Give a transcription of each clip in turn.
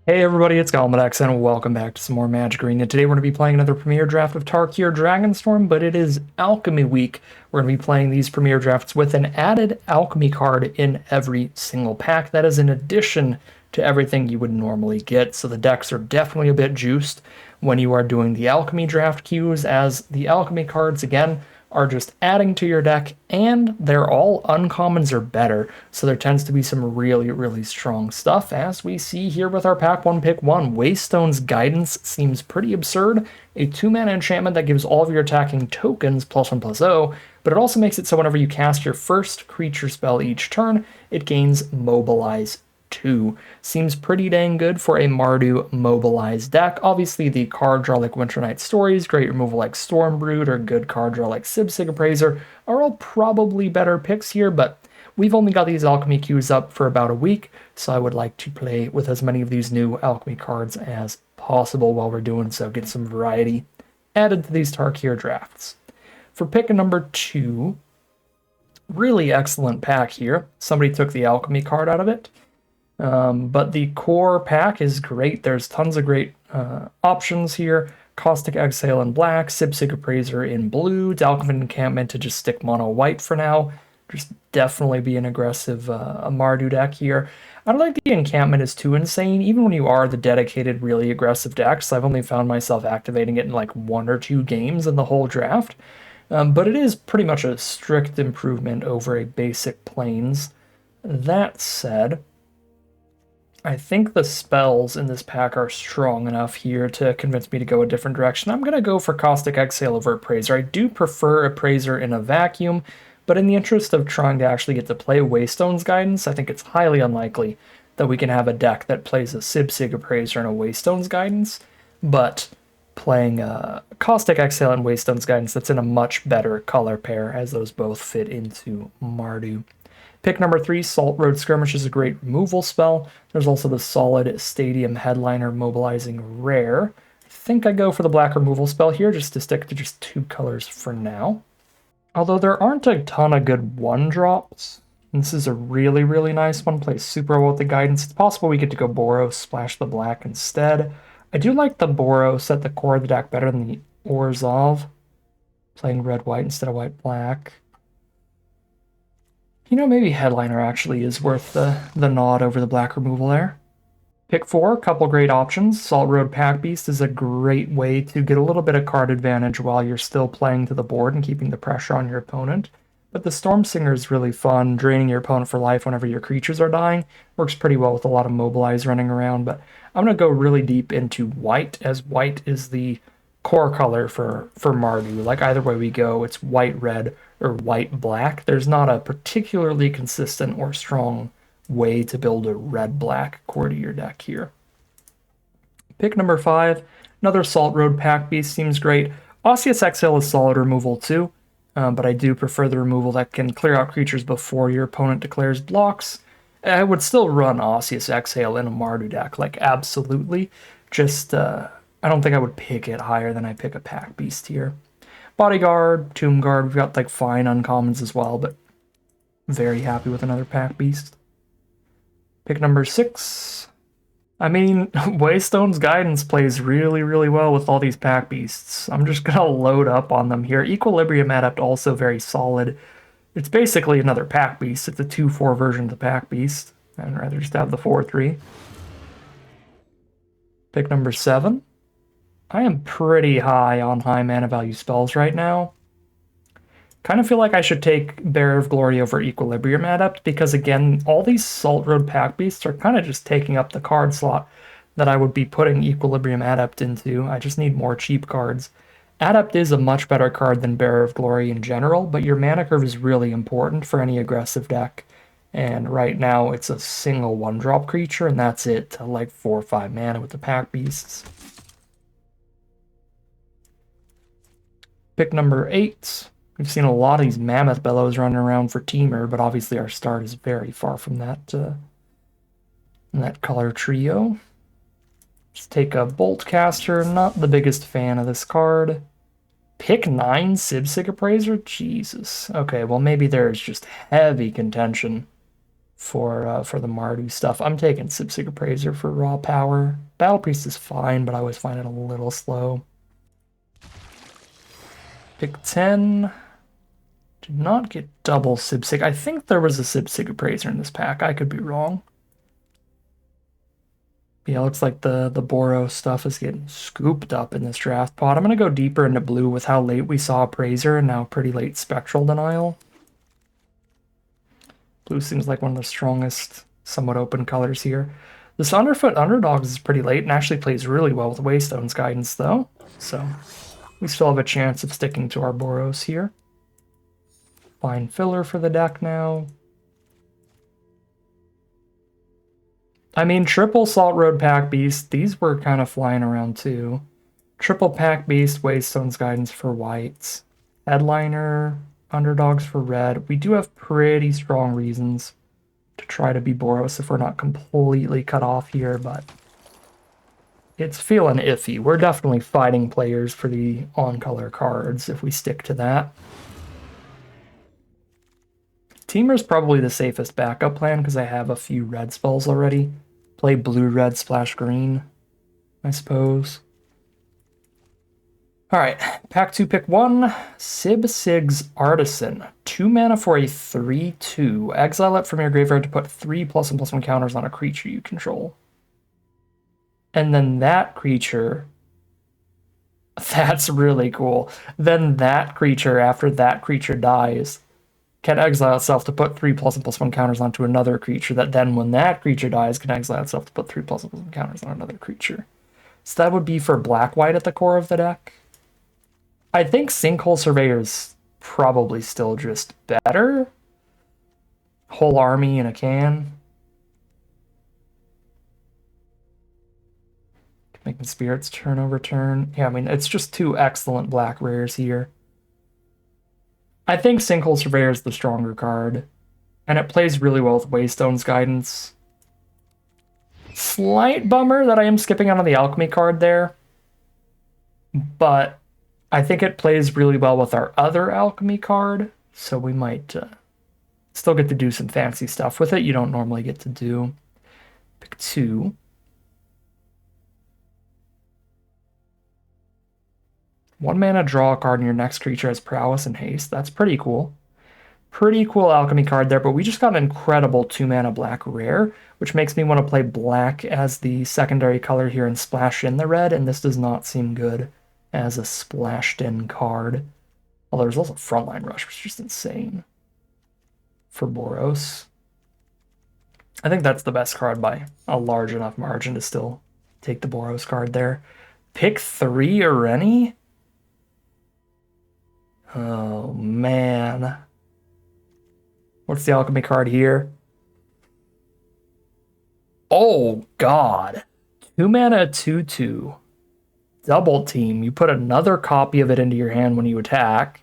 Hey everybody, it's Galmadex and welcome back to some more Magic Arena. Today we're going to be playing another Premier Draft of Tarkir Dragonstorm, but it is Alchemy Week. We're going to be playing these Premier Drafts with an added Alchemy card in every single pack. That is in addition to everything you would normally get, so the decks are definitely a bit juiced when you are doing the Alchemy draft queues, as the Alchemy cards, again, are just adding to your deck, and they're all uncommons or better, so there tends to be some really strong stuff, as we see here with our pack 1 pick 1. Waystone's Guidance seems pretty absurd, a 2-mana enchantment that gives all of your attacking tokens +1/+0, but it also makes it so whenever you cast your first creature spell each turn, it gains Mobilize 2. Seems pretty dang good for a Mardu mobilized deck. Obviously, the card draw like Winter Night Stories, great removal like Stormbrood, or good card draw like Sibsig Appraiser are all probably better picks here, but we've only got these Alchemy queues up for about a week, so I would like to play with as many of these new Alchemy cards as possible while we're doing so, get some variety added to these Tarkir drafts. For pick number 2, really excellent pack here. Somebody took the Alchemy card out of it. But the core pack is great. There's tons of great options here. Caustic Exhale in black, Sibsig Appraiser in blue, Dalcovin Encampment to just stick mono white for now. Just definitely be an aggressive Mardu deck here. I don't think the encampment is too insane, even when you are the dedicated, really aggressive decks. I've only found myself activating it in like 1 or 2 games in the whole draft. But it is pretty much a strict improvement over a basic Plains. That said, I think the spells in this pack are strong enough here to convince me to go a different direction. I'm going to go for Caustic Exhale over Appraiser. I do prefer Appraiser in a vacuum, but in the interest of trying to actually get to play Waystone's Guidance, I think it's highly unlikely that we can have a deck that plays a Sibsig Appraiser and a Waystone's Guidance, but playing Caustic Exhale and Waystone's Guidance, that's in a much better color pair, as those both fit into Mardu. Pick number 3, Salt Road Skirmish, is a great removal spell. There's also the Solid Stadium Headliner Mobilizing Rare. I think I go for the black removal spell here, just to stick to just 2 colors for now. Although there aren't a ton of good 1-drops. This is a really nice one. Plays super well with the Guidance. It's possible we get to go Boros, splash the black instead. I do like the Boros at the core of the deck better than the Orzhov. Playing red-white instead of white-black. You know, maybe Headliner actually is worth the nod over the black removal there. Pick 4, couple great options. Salt Road Pack Beast is a great way to get a little bit of card advantage while you're still playing to the board and keeping the pressure on your opponent. But the Stormsinger is really fun, draining your opponent for life whenever your creatures are dying. Works pretty well with a lot of Mobilize running around, but I'm going to go really deep into white, as white is the core color for Mardu. Like, either way we go, it's white-red or white-black. There's not a particularly consistent or strong way to build a red-black core to your deck here. Pick number 5, another Salt Road Pack Beast seems great. Osseous Exhale is solid removal too, but I do prefer the removal that can clear out creatures before your opponent declares blocks. I would still run Osseous Exhale in a Mardu deck, like absolutely. Just, I don't think I would pick it higher than I pick a Pack Beast here. Bodyguard, Tomb Guard, we've got like fine uncommons as well, but very happy with another Pack Beast. Pick number 6. I mean, Waystone's Guidance plays really well with all these Pack Beasts. I'm just gonna load up on them here. Equilibrium Adept, also very solid. It's basically another Pack Beast. It's a 2/4 version of the Pack Beast. I'd rather just have the 4/3. Pick number 7. I am pretty high on high mana value spells right now. Kind of feel like I should take Bearer of Glory over Equilibrium Adept, because again, all these Salt Road Pack Beasts are kind of just taking up the card slot that I would be putting Equilibrium Adept into. I just need more cheap cards. Adept is a much better card than Bearer of Glory in general, but your mana curve is really important for any aggressive deck. And right now, it's a single 1-drop creature, and that's it, to like 4 or 5 mana with the Pack Beasts. Pick number 8. We've seen a lot of these Mammoth Bellows running around for Teamer, but obviously our start is very far from that color trio. Just take a Boltcaster, not the biggest fan of this card. Pick 9 Sibsig Appraiser? Jesus. Okay, well maybe there's just heavy contention for the Mardu stuff. I'm taking Sipsig Appraiser for raw power. Battle Priest is fine, but I always find it a little slow. Pick 10. Did not get double Sipsig. I think there was a Sipsig Appraiser in this pack. I could be wrong. Yeah, looks like the Boros stuff is getting scooped up in this draft pod. I'm going to go deeper into blue with how late we saw Appraiser and now pretty late Spectral Denial. Blue seems like one of the strongest, somewhat open colors here. This Underfoot Underdogs is pretty late and actually plays really well with Waystone's guidance, though. So we still have a chance of sticking to our Boros here. Fine filler for the deck now. I mean, triple Salt Road Pack Beast, these were kind of flying around too. Triple Pack Beast, Waystone's guidance for whites. Headliner, Underdogs for red. We do have pretty strong reasons to try to be Boros if we're not completely cut off here, but it's feeling iffy. We're definitely fighting players for the on-color cards if we stick to that. Teamer's probably the safest backup plan because I have a few red spells already. Play blue, red, splash green, I suppose. Alright, pack 2, pick 1. Sipsig's Artisan. 2 mana for a 3/2. Exile it from your graveyard to put 3 +1/+1 counters on a creature you control. And then that creature... That's really cool. Then that creature, after that creature dies, can exile itself to put 3 +1/+1 counters onto another creature that then, when that creature dies, can exile itself to put 3 +1/+1 counters on another creature. So that would be for black-white at the core of the deck. I think Sinkhole Surveyor's probably still just better. Whole army in a can. Making spirits turn over turn. Yeah, I mean, it's just 2 excellent black rares here. I think Sinkhole Surveyor is the stronger card, and it plays really well with Waystone's guidance. Slight bummer that I am skipping out on the Alchemy card there, but I think it plays really well with our other Alchemy card, so we might still get to do some fancy stuff with it you don't normally get to do. Pick 2. One mana, draw a card, and your next creature has prowess and haste. That's pretty cool. Pretty cool Alchemy card there, but we just got an incredible 2 mana black rare, which makes me want to play black as the secondary color here and splash in the red, and this does not seem good as a splashed in card. Although there's also Frontline Rush, which is just insane for Boros. I think that's the best card by a large enough margin to still take the Boros card there. Pick 3 Areni? Oh, man. What's the Alchemy card here? Oh, God. 2 mana, 2/2. Double team. You put another copy of it into your hand when you attack.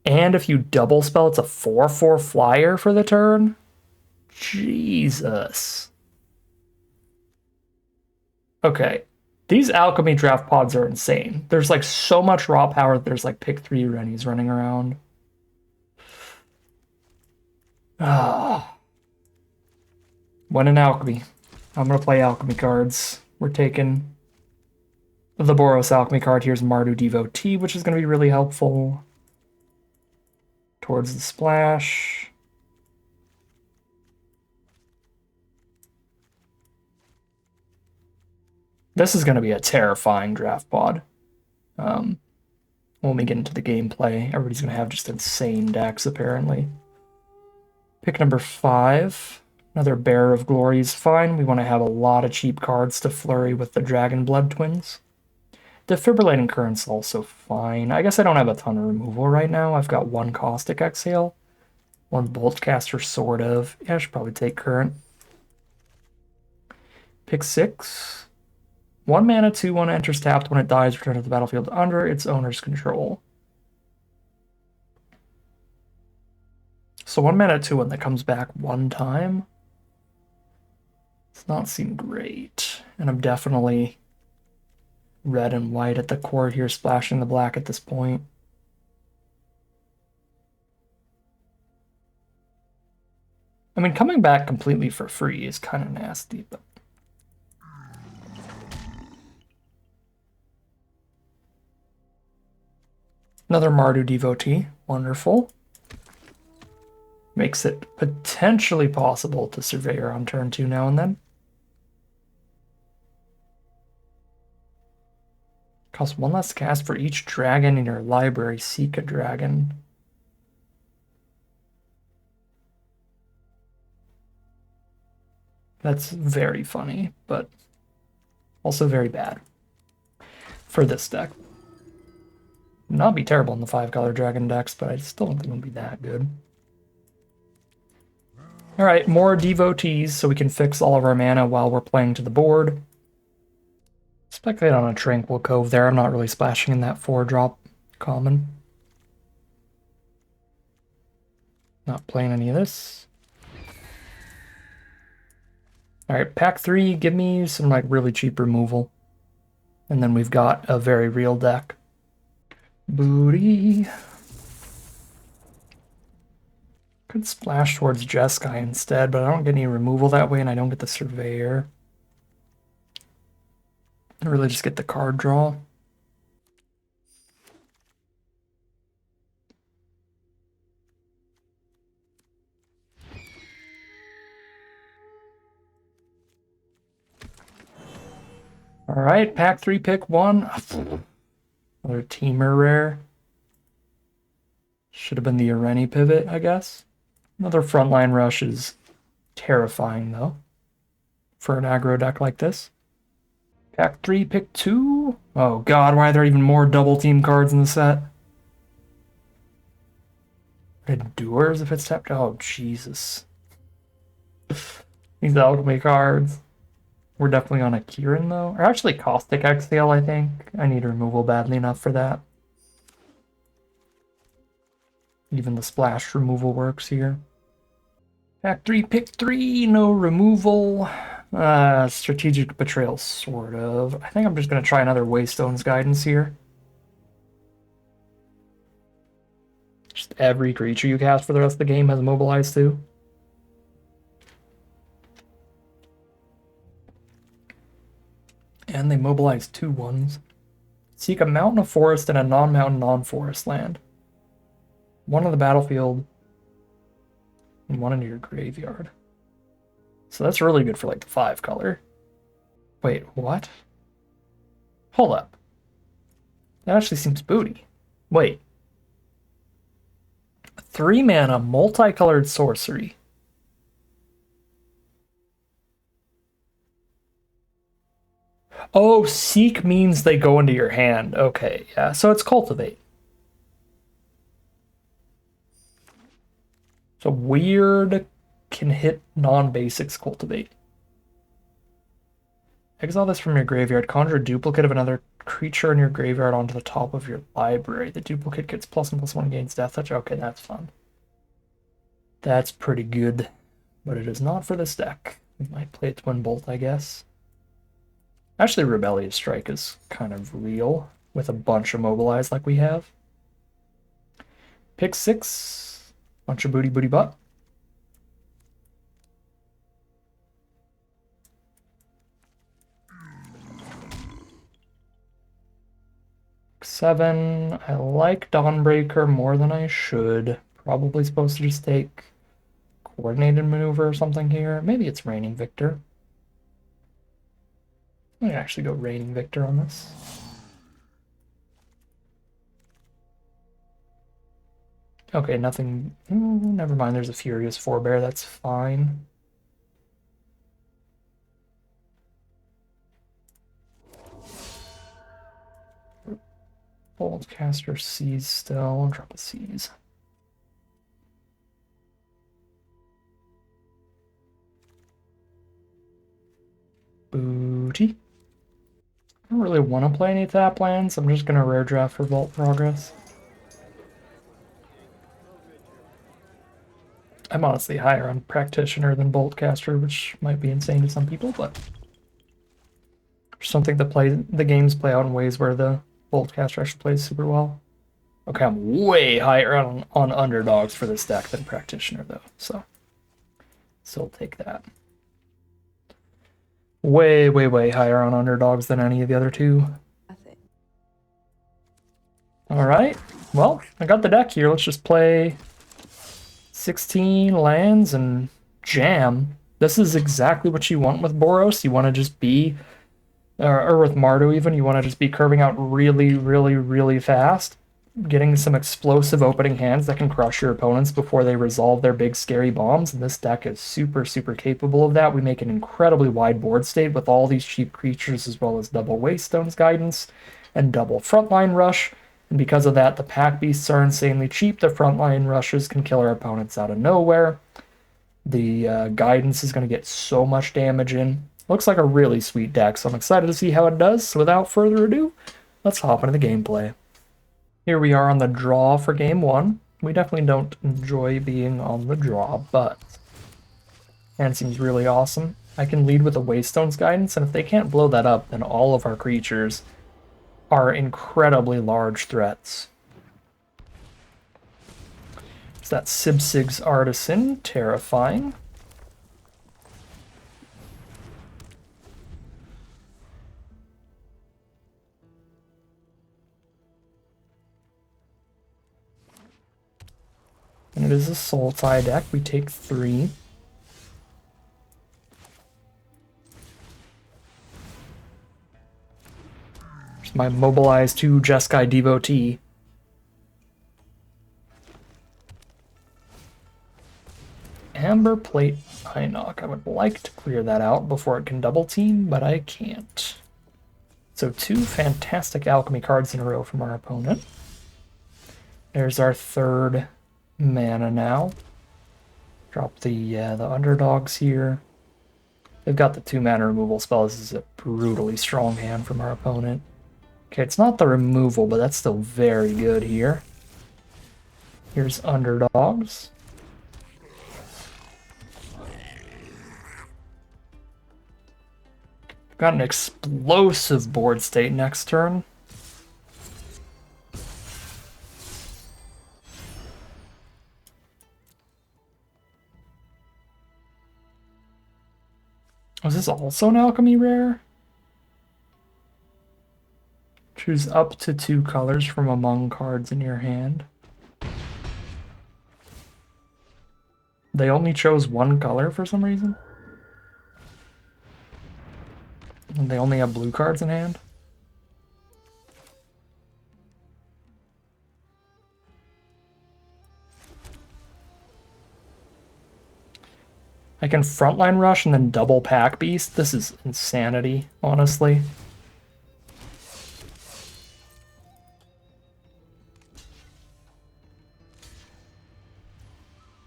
And if you double spell, it's a 4/4 flyer for the turn? Jesus. Okay. These Alchemy draft pods are insane. There's like so much raw power that there's like pick 3 Rennies running around. Ah. When in Alchemy. I'm going to play Alchemy cards. We're taking the Boros Alchemy card. Here's Mardu Devotee, which is going to be really helpful towards the splash. This is going to be a terrifying draft pod. When we get into the gameplay, everybody's going to have just insane decks, apparently. Pick number 5. Another Bearer of Glory is fine. We want to have a lot of cheap cards to flurry with the Dragon Blood Twins. Defibrillating Current's also fine. I guess I don't have a ton of removal right now. I've got 1 Caustic Exhale, 1 Boltcaster, sort of. Yeah, I should probably take Current. Pick 6. 1 mana, 2/1 enters tapped. When it dies, return to the battlefield under its owner's control. So 1 mana, 2/1 that comes back 1 time. Does not seem great. And I'm definitely red and white at the core here, splashing the black at this point. I mean, coming back completely for free is kind of nasty, but... Another Mardu devotee. Wonderful. Makes it potentially possible to Surveyor on turn 2 now and then. Costs 1 less cast for each dragon in your library. Seek a dragon. That's very funny, but also very bad for this deck. Would not be terrible in the 5-color dragon decks, but I still don't think it'll be that good. Alright, more devotees so we can fix all of our mana while we're playing to the board. Speculate on a Tranquil Cove there. I'm not really splashing in that 4-drop common. Not playing any of this. Alright, pack 3, give me some like really cheap removal. And then we've got a very real deck. Booty. Could splash towards Jeskai instead, but I don't get any removal that way and I don't get the Surveyor. I really just get the card draw. Alright, pack 3, pick 1. Another Teamer rare. Should have been the Areni pivot, I guess. Another frontline rush is terrifying, though, for an aggro deck like this. Pack 3, pick 2. Oh god, why are there even more double team cards in the set? Endures if it's tapped. Oh, Jesus. These Alchemy cards. We're definitely on a Kieran, though. Or actually, Caustic Exhale, I think. I need removal badly enough for that. Even the splash removal works here. Pack 3, pick 3, no removal. Strategic Betrayal, sort of. I think I'm just going to try another Waystone's Guidance here. Just every creature you cast for the rest of the game has Mobilize too. And they mobilize 2 ones. Seek a mountain, a forest, and a non-mountain, non-forest land. 1 on the battlefield, and 1 into your graveyard. So that's really good for like the 5-color. Wait, what? Hold up. That actually seems booty. Wait. 3 mana, multicolored sorcery. Oh, seek means they go into your hand. Okay, yeah, so it's cultivate. So weird can hit non-basics cultivate. Exile this from your graveyard. Conjure a duplicate of another creature in your graveyard onto the top of your library. The duplicate gets +1/+1 against death touch. Okay, that's fun. That's pretty good. But it is not for this deck. We might play Twin Bolt, I guess. Actually, Rebellious Strike is kind of real with a bunch of Mobilize like we have. Pick 6. Bunch of booty booty butt. Pick 7. I like Dawnbreaker more than I should. Probably supposed to just take Coordinated Maneuver or something here. Maybe it's Reigning Victor. I might actually go Reigning Victor on this. Okay, nothing. Never mind, there's a Furious Forebear, that's fine. Boldcaster Seize still. Drop a Seize. Booty. I don't really want to play any tap lands. I'm just going to rare draft for Vault Progress. I'm honestly higher on Practitioner than Boltcaster, which might be insane to some people, but there's something that the games play out in ways where the Boltcaster actually plays super well. Okay, I'm way higher on underdogs for this deck than Practitioner, though, so So I'll take that. Way, way, way higher on underdogs than any of the other two. Alright, well, I got the deck here. Let's just play 16 lands and jam. This is exactly what you want with Boros. You want to just be, or with Mardu even, you want to just be curving out really, really, really fast. Getting some explosive opening hands that can crush your opponents before they resolve their big scary bombs, and this deck is super, super capable of that. We make an incredibly wide board state with all these cheap creatures, as well as double Waystone's Guidance and double Frontline Rush, and because of that, the Pack Beasts are insanely cheap. The Frontline Rushes can kill our opponents out of nowhere. The Guidance is going to get so much damage in. Looks like a really sweet deck, so I'm excited to see how it does. So without further ado, let's hop into the gameplay. Here we are on the draw for game one. We definitely don't enjoy being on the draw, but hand seems really awesome. I can lead with a Waystone's Guidance, and if they can't blow that up, then all of our creatures are incredibly large threats. There's that Sibsig's Artisan, terrifying. And it is a Soul Tie deck. We take 3. There's my Mobilize 2 Jeskai Devotee. Amber Plate Hynock. I would like to clear that out before it can double team, but I can't. So 2 fantastic Alchemy cards in a row from our opponent. There's our third mana now. Drop the underdogs here. They've got the 2 mana removal spell. This is a brutally strong hand from our opponent. Okay, it's not the removal, but that's still very good here. Here's underdogs. Got an explosive board state next turn. Was this also an Alchemy rare? Choose up to 2 colors from among cards in your hand. They only chose 1 color for some reason. And they only have blue cards in hand. I can Frontline Rush and then double Pack Beast. This is insanity, honestly.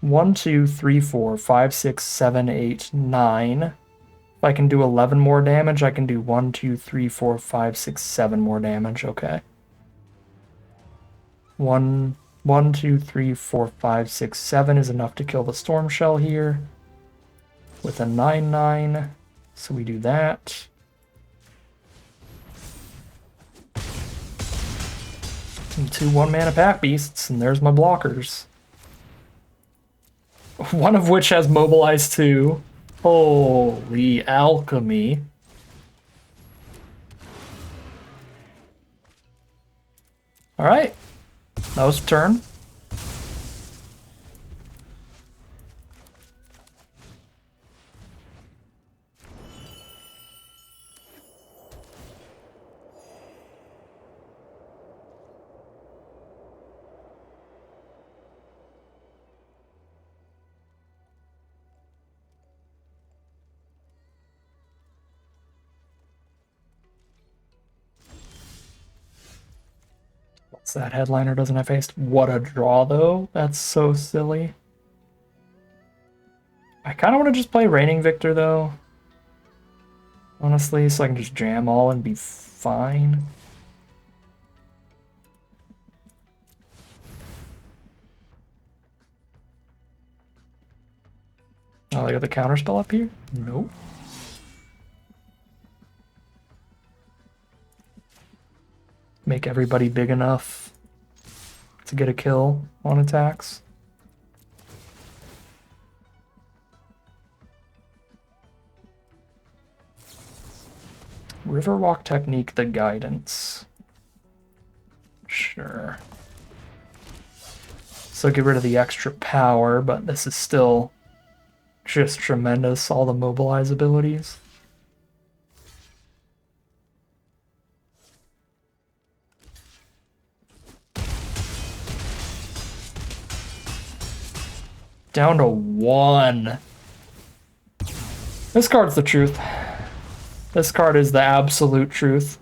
One, two, three, four, five, six, seven, eight, 9. If I can do 11 more damage, I can do 1, 2, 3, 4, 5, 6, 7 more damage. Okay. 1, 2, 3, 4, 5, 6, 7 is enough to kill the Storm Shell here with a 9/9. So we do that. And 2 1-mana Pack Beasts, and there's my blockers. One of which has Mobilize 2. Holy Alchemy. Alright. That was a turn. That headliner doesn't have haste. What a draw, though. That's so silly. I kind of want to just play Reigning Victor, though. Honestly, so I can just jam all and be fine. Oh, they got the counter spell up here? Nope. Make everybody big enough to get a kill on attacks. Riverwalk Technique, the Guidance. Sure. So get rid of the extra power, but this is still just tremendous, all the mobilize abilities. Down to 1. This card's the truth. This card is the absolute truth.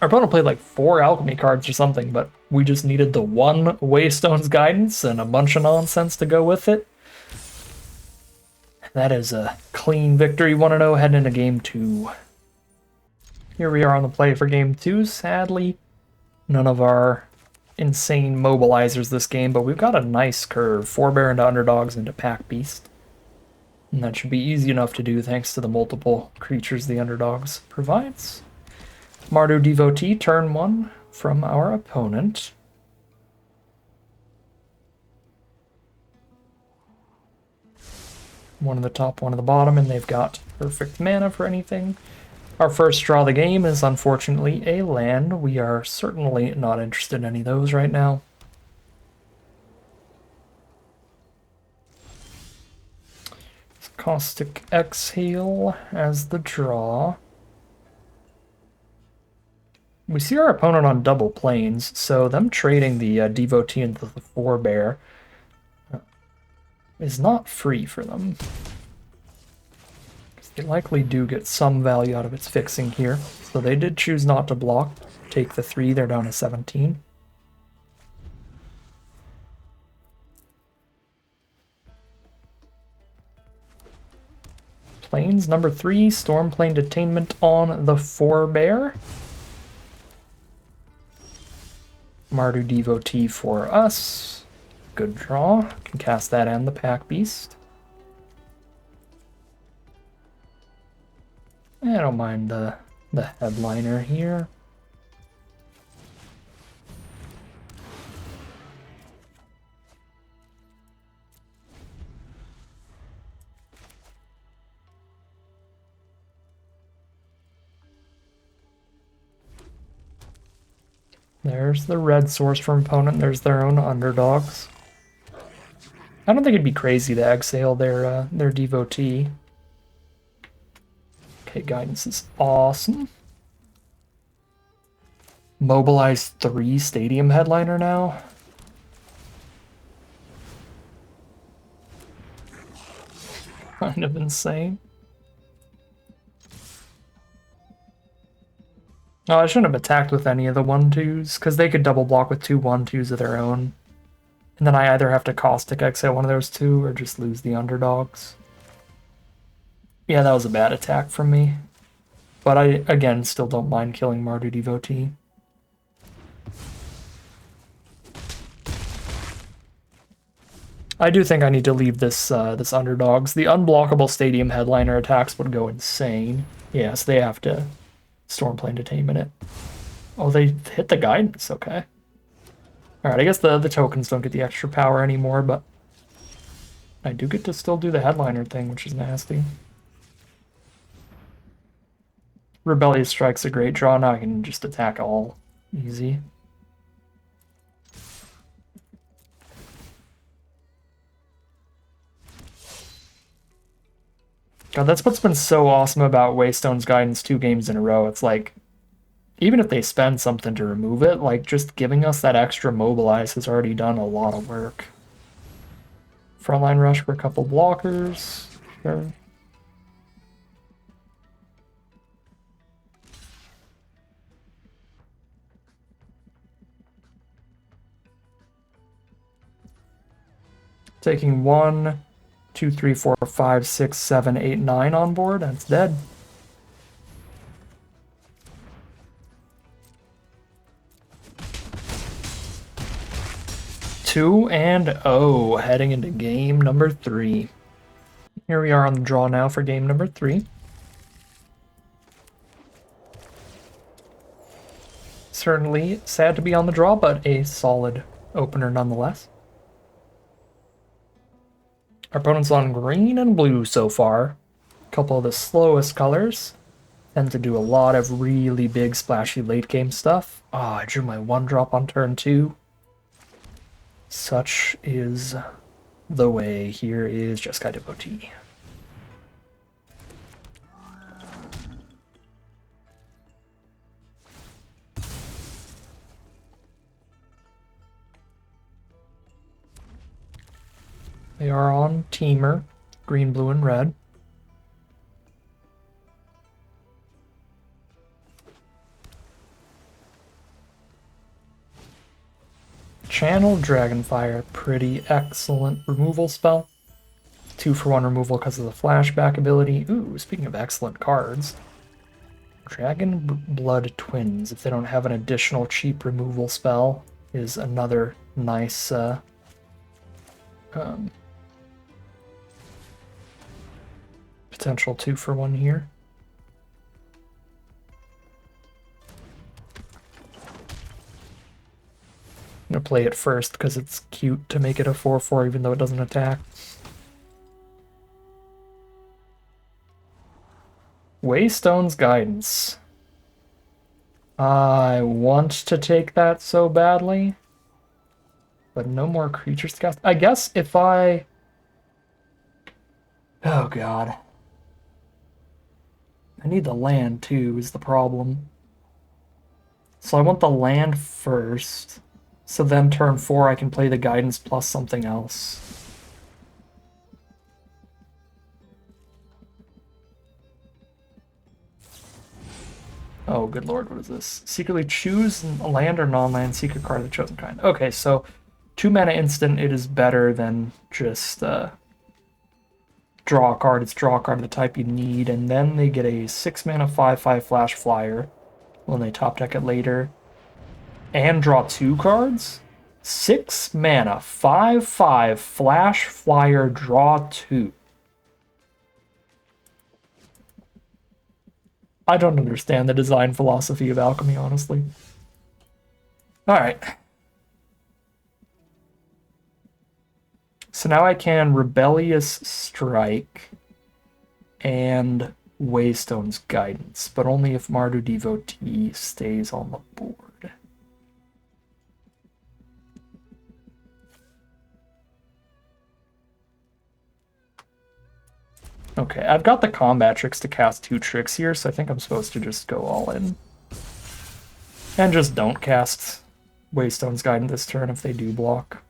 Our opponent played like 4 alchemy cards or something, but we just needed the 1 Waystone's Guidance and a bunch of nonsense to go with it. That is a clean victory, 1-0, heading into game 2. Here we are on the play for game 2. Sadly, none of our insane mobilizers this game, but we've got a nice curve. Forebear into underdogs into pack beast. And that should be easy enough to do thanks to the multiple creatures the underdogs provides. Mardu Devotee, turn 1 from our opponent. One at the top, one at the bottom, and they've got perfect mana for anything. Our first draw of the game is unfortunately a land. We are certainly not interested in any of those right now. Caustic Exhale as the draw. We see our opponent on double planes, so them trading the Devotee into the Forebear is not free for them. They likely do get some value out of its fixing here. So they did choose not to block. Take the 3, they're down to 17. Planes, number 3, Stormplane Detainment on the Forebear. Mardu Devotee for us. Good draw. Can cast that and the Pack Beast. I don't mind the headliner here. There's the red source from opponent. There's their own underdogs. I don't think it'd be crazy to exhale their Devotee. Okay, Guidance is awesome. Mobilize 3 Stadium Headliner now. Kind of insane. Oh, I shouldn't have attacked with any of the 1/2s, because they could double block with 2 1/2s of their own. And then I either have to Caustic Exile one of those 2, or just lose the underdogs. Yeah, that was a bad attack from me. But I, again, still don't mind killing Mardu Devotee. I do think I need to leave this this underdogs. The unblockable Stadium Headliner attacks would go insane. Yes, they have to Stormplane Detainment it. Oh, they hit the Guidance, okay. Alright, I guess the tokens don't get the extra power anymore, but I do get to still do the Headliner thing, which is nasty. Rebellious Strike's a great draw. Now I can just attack all easy. God, that's what's been so awesome about Waystone's Guidance 2 games in a row. It's like, even if they spend something to remove it, like, just giving us that extra mobilize has already done a lot of work. Frontline Rush for a couple blockers. Sure. Taking 1, 2, 3, 4, 5, 6, 7, 8, 9 on board. That's dead. Two and oh, heading into game number 3. Here we are on the draw now for game number 3. Certainly sad to be on the draw, but a solid opener nonetheless. Our opponent's on green and blue so far. A couple of the slowest colors. Tend to do a lot of really big splashy late game stuff. Ah, I drew my 1-drop on turn 2. Such is the way. Here is Jeskai Devotee. They are on Teamer, green, blue, and red. Channel Dragonfire, pretty excellent removal spell. 2-for-1 removal because of the flashback ability. Ooh, speaking of excellent cards. Dragon Blood Twins, if they don't have an additional cheap removal spell, is another nice potential 2-for-1 here. I'm gonna play it first because it's cute to make it a 4-4 even though it doesn't attack. Waystone's Guidance. I want to take that so badly, but no more creatures to cast. I guess if I... Oh god. I need the land too, is the problem. So I want the land first. So then turn 4 I can play the Guidance plus something else. Oh, good lord, what is this? Secretly choose a land or non-land secret card of the chosen kind. Okay, so 2 mana instant, it is better than just draw a card. It's draw a card of the type you need, and then they get a 6 mana 5/5 flash flyer when they top deck it later. And draw 2 cards? 6 mana 5/5 flash flyer, draw 2. I don't understand the design philosophy of Alchemy, honestly. Alright. So now I can Rebellious Strike and Waystone's Guidance, but only if Mardu Devotee stays on the board. Okay, I've got the combat tricks to cast 2 tricks here, so I think I'm supposed to just go all in. And just don't cast Waystone's Guidance this turn if they do block.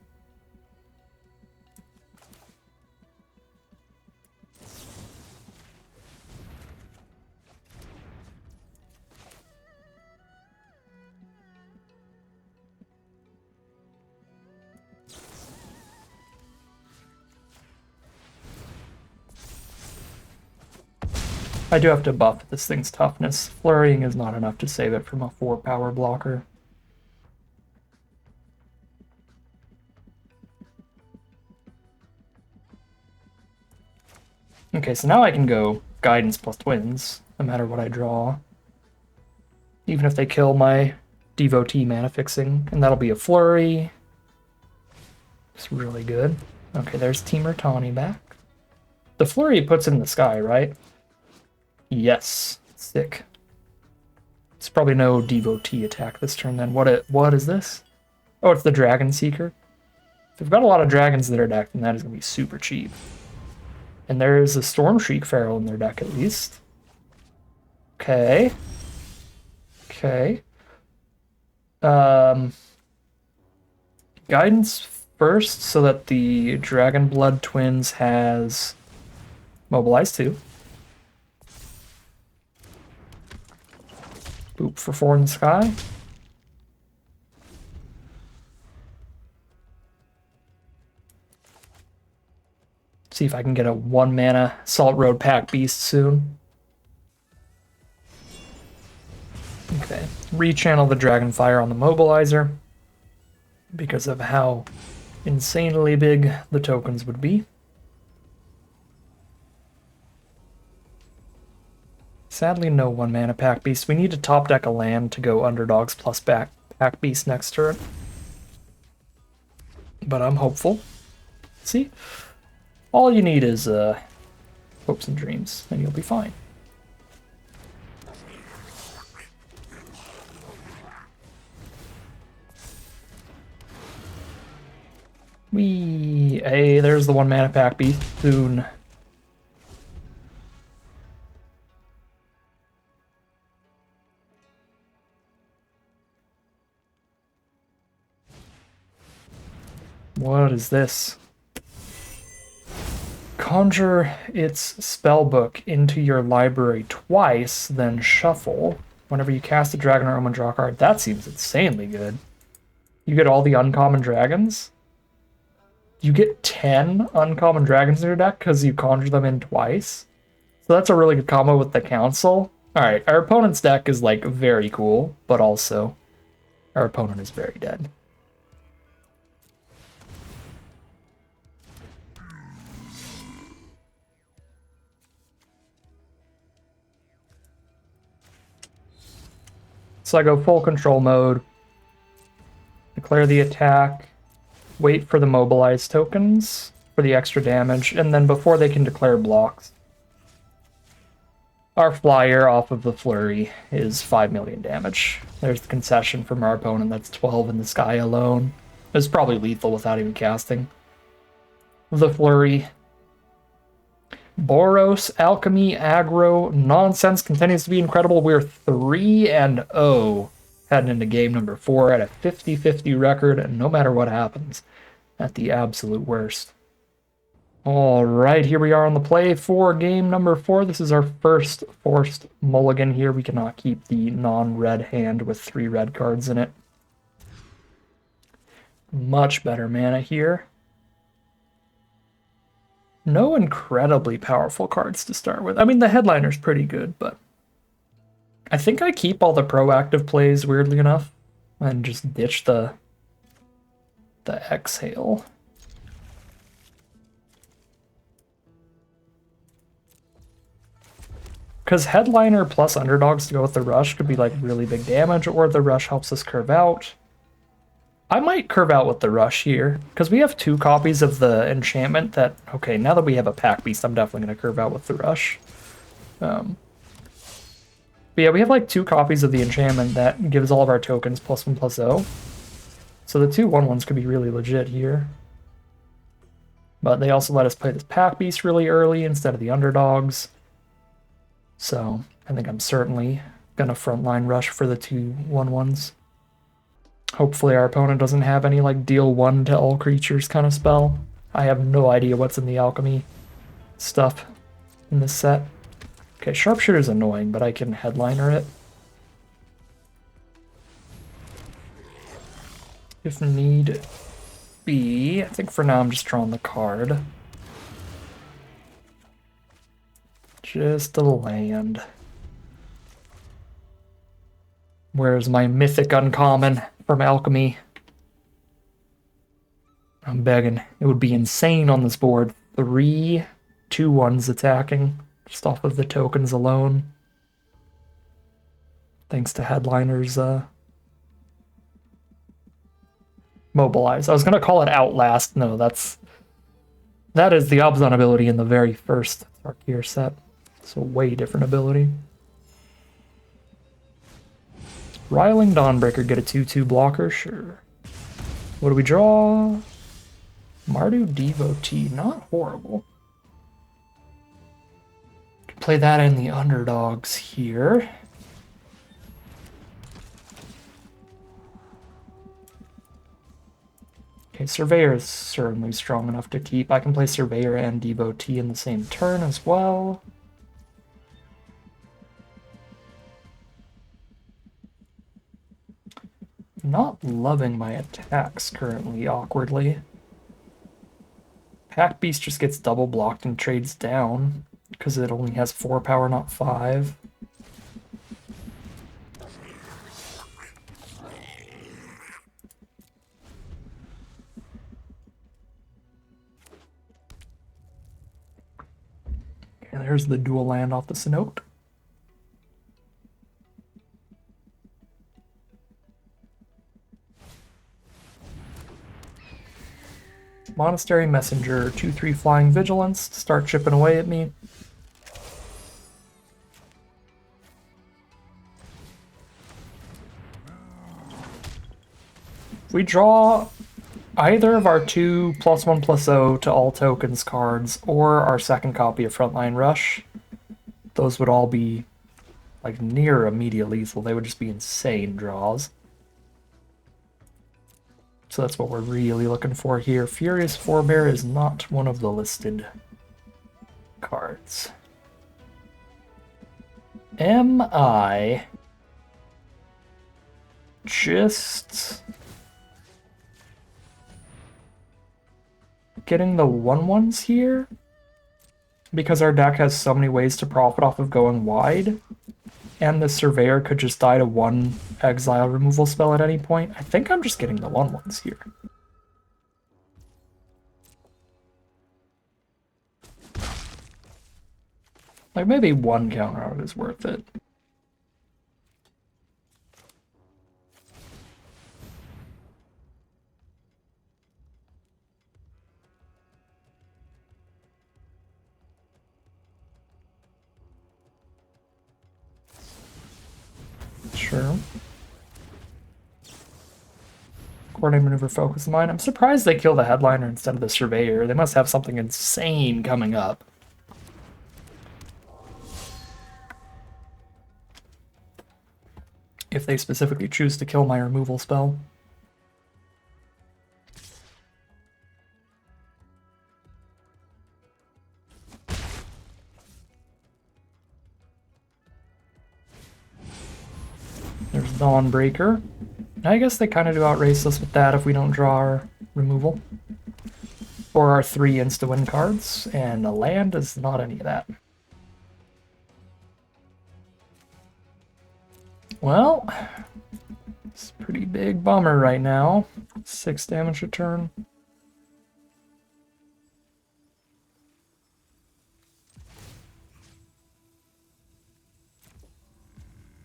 I do have to buff this thing's toughness. Flurrying is not enough to save it from a 4-power blocker. Okay, so now I can go Guidance plus Twins, no matter what I draw. Even if they kill my Devotee mana fixing, and that'll be a Flurry. It's really good. Okay, there's Teamer Tawny back. The Flurry puts it in the sky, right? Yes, sick. It's probably no Devotee attack this turn then. What is this? Oh, it's the Dragon Seeker. If they've got a lot of dragons in their deck, then that is going to be super cheap. And there is a Storm Shriek Feral in their deck at least. Okay. Okay. Guidance first so that the Dragon Blood Twins has Mobilize 2. Boop for 4 in the sky. See if I can get a 1 mana Salt Road Pack Beast soon. Okay, rechannel the Dragonfire on the Mobilizer because of how insanely big the tokens would be. Sadly, no 1 mana Pack Beast. We need to top deck a land to go Underdogs plus Pack Beast next turn. But I'm hopeful. See? All you need is hopes and dreams, and you'll be fine. Hey, there's the 1 mana pack beast soon. What is this? Conjure its spellbook into your library twice, then shuffle. Whenever you cast a dragon or omen, draw a card. That seems insanely good. You get all the uncommon dragons? You get 10 uncommon dragons in your deck because you conjure them in twice. So that's a really good combo with the council. Alright, our opponent's deck is like very cool, but also our opponent is very dead. So I go full control mode, declare the attack, wait for the mobilize tokens for the extra damage, and then before they can declare blocks, our flyer off of the flurry is 5 million damage. There's the concession from our opponent, that's 12 in the sky alone. It's probably lethal without even casting. The flurry. Boros, Alchemy, Aggro, Nonsense continues to be incredible. We're 3-0 heading into game number 4 at a 50-50 record, and no matter what happens, at the absolute worst. All right, here we are on the play for game number 4. This is our first forced mulligan here. We cannot keep the non-red hand with 3 red cards in it. Much better mana here. No incredibly powerful cards to start with. I mean, the headliner's pretty good, but I think I keep all the proactive plays, weirdly enough, and just ditch the exhale. Because headliner plus underdogs to go with the rush could be like really big damage, or the rush helps us curve out. I might curve out with the rush here, because we have 2 copies of the enchantment that, okay, now that we have a pack beast, I'm definitely going to curve out with the rush. But yeah, we have like 2 copies of the enchantment that gives all of our tokens +1/+0. So the 2 1/1s could be really legit here. But they also let us play this pack beast really early instead of the underdogs. So I think I'm certainly going to frontline rush for the 2 1/1s. Hopefully our opponent doesn't have any like deal 1 to all creatures kind of spell. I have no idea what's in the alchemy stuff in this set. Okay, Sharpshooter's annoying, but I can headliner it if need be. I think for now I'm just drawing the card. Just a land. Where's my mythic uncommon from Alchemy? I'm begging. It would be insane on this board. 3 2/1s attacking just off of the tokens alone. Thanks to Headliner's Mobilize. I was gonna call it Outlast. No, that is the Obzon ability in the very first Tarkir set. It's a way different ability. Riling Dawnbreaker, get a 2/2 blocker? Sure. What do we draw? Mardu Devotee, not horrible. Play that in the underdogs here. Okay, Surveyor is certainly strong enough to keep. I can play Surveyor and Devotee in the same turn as well. Not loving my attacks currently, awkwardly. Pack Beast just gets double blocked and trades down because it only has 4 power, not 5. Okay, there's the dual land off the Sinote. Monastery Messenger, 2/3 Flying Vigilance to start chipping away at me. If we draw either of our two +1/+0 to all tokens cards or our second copy of Frontline Rush, those would all be like near immediate lethal. They would just be insane draws. So that's what we're really looking for here. Furious Forebear is not one of the listed cards. Am I just getting the 1/1s here? Because our deck has so many ways to profit off of going wide, and the Surveyor could just die to one exile removal spell at any point. I think I'm just getting the 1/1s here. Like, maybe one counter out is worth it. Sure. Coordinate maneuver, focus mine. I'm surprised they kill the headliner instead of the Surveyor. They must have something insane coming up. If they specifically choose to kill my removal spell. There's Dawnbreaker. I guess they kind of do outrace us with that if we don't draw our removal. Or our 3 insta-win cards, and a land is not any of that. Well, it's a pretty big bummer right now. 6 damage a turn.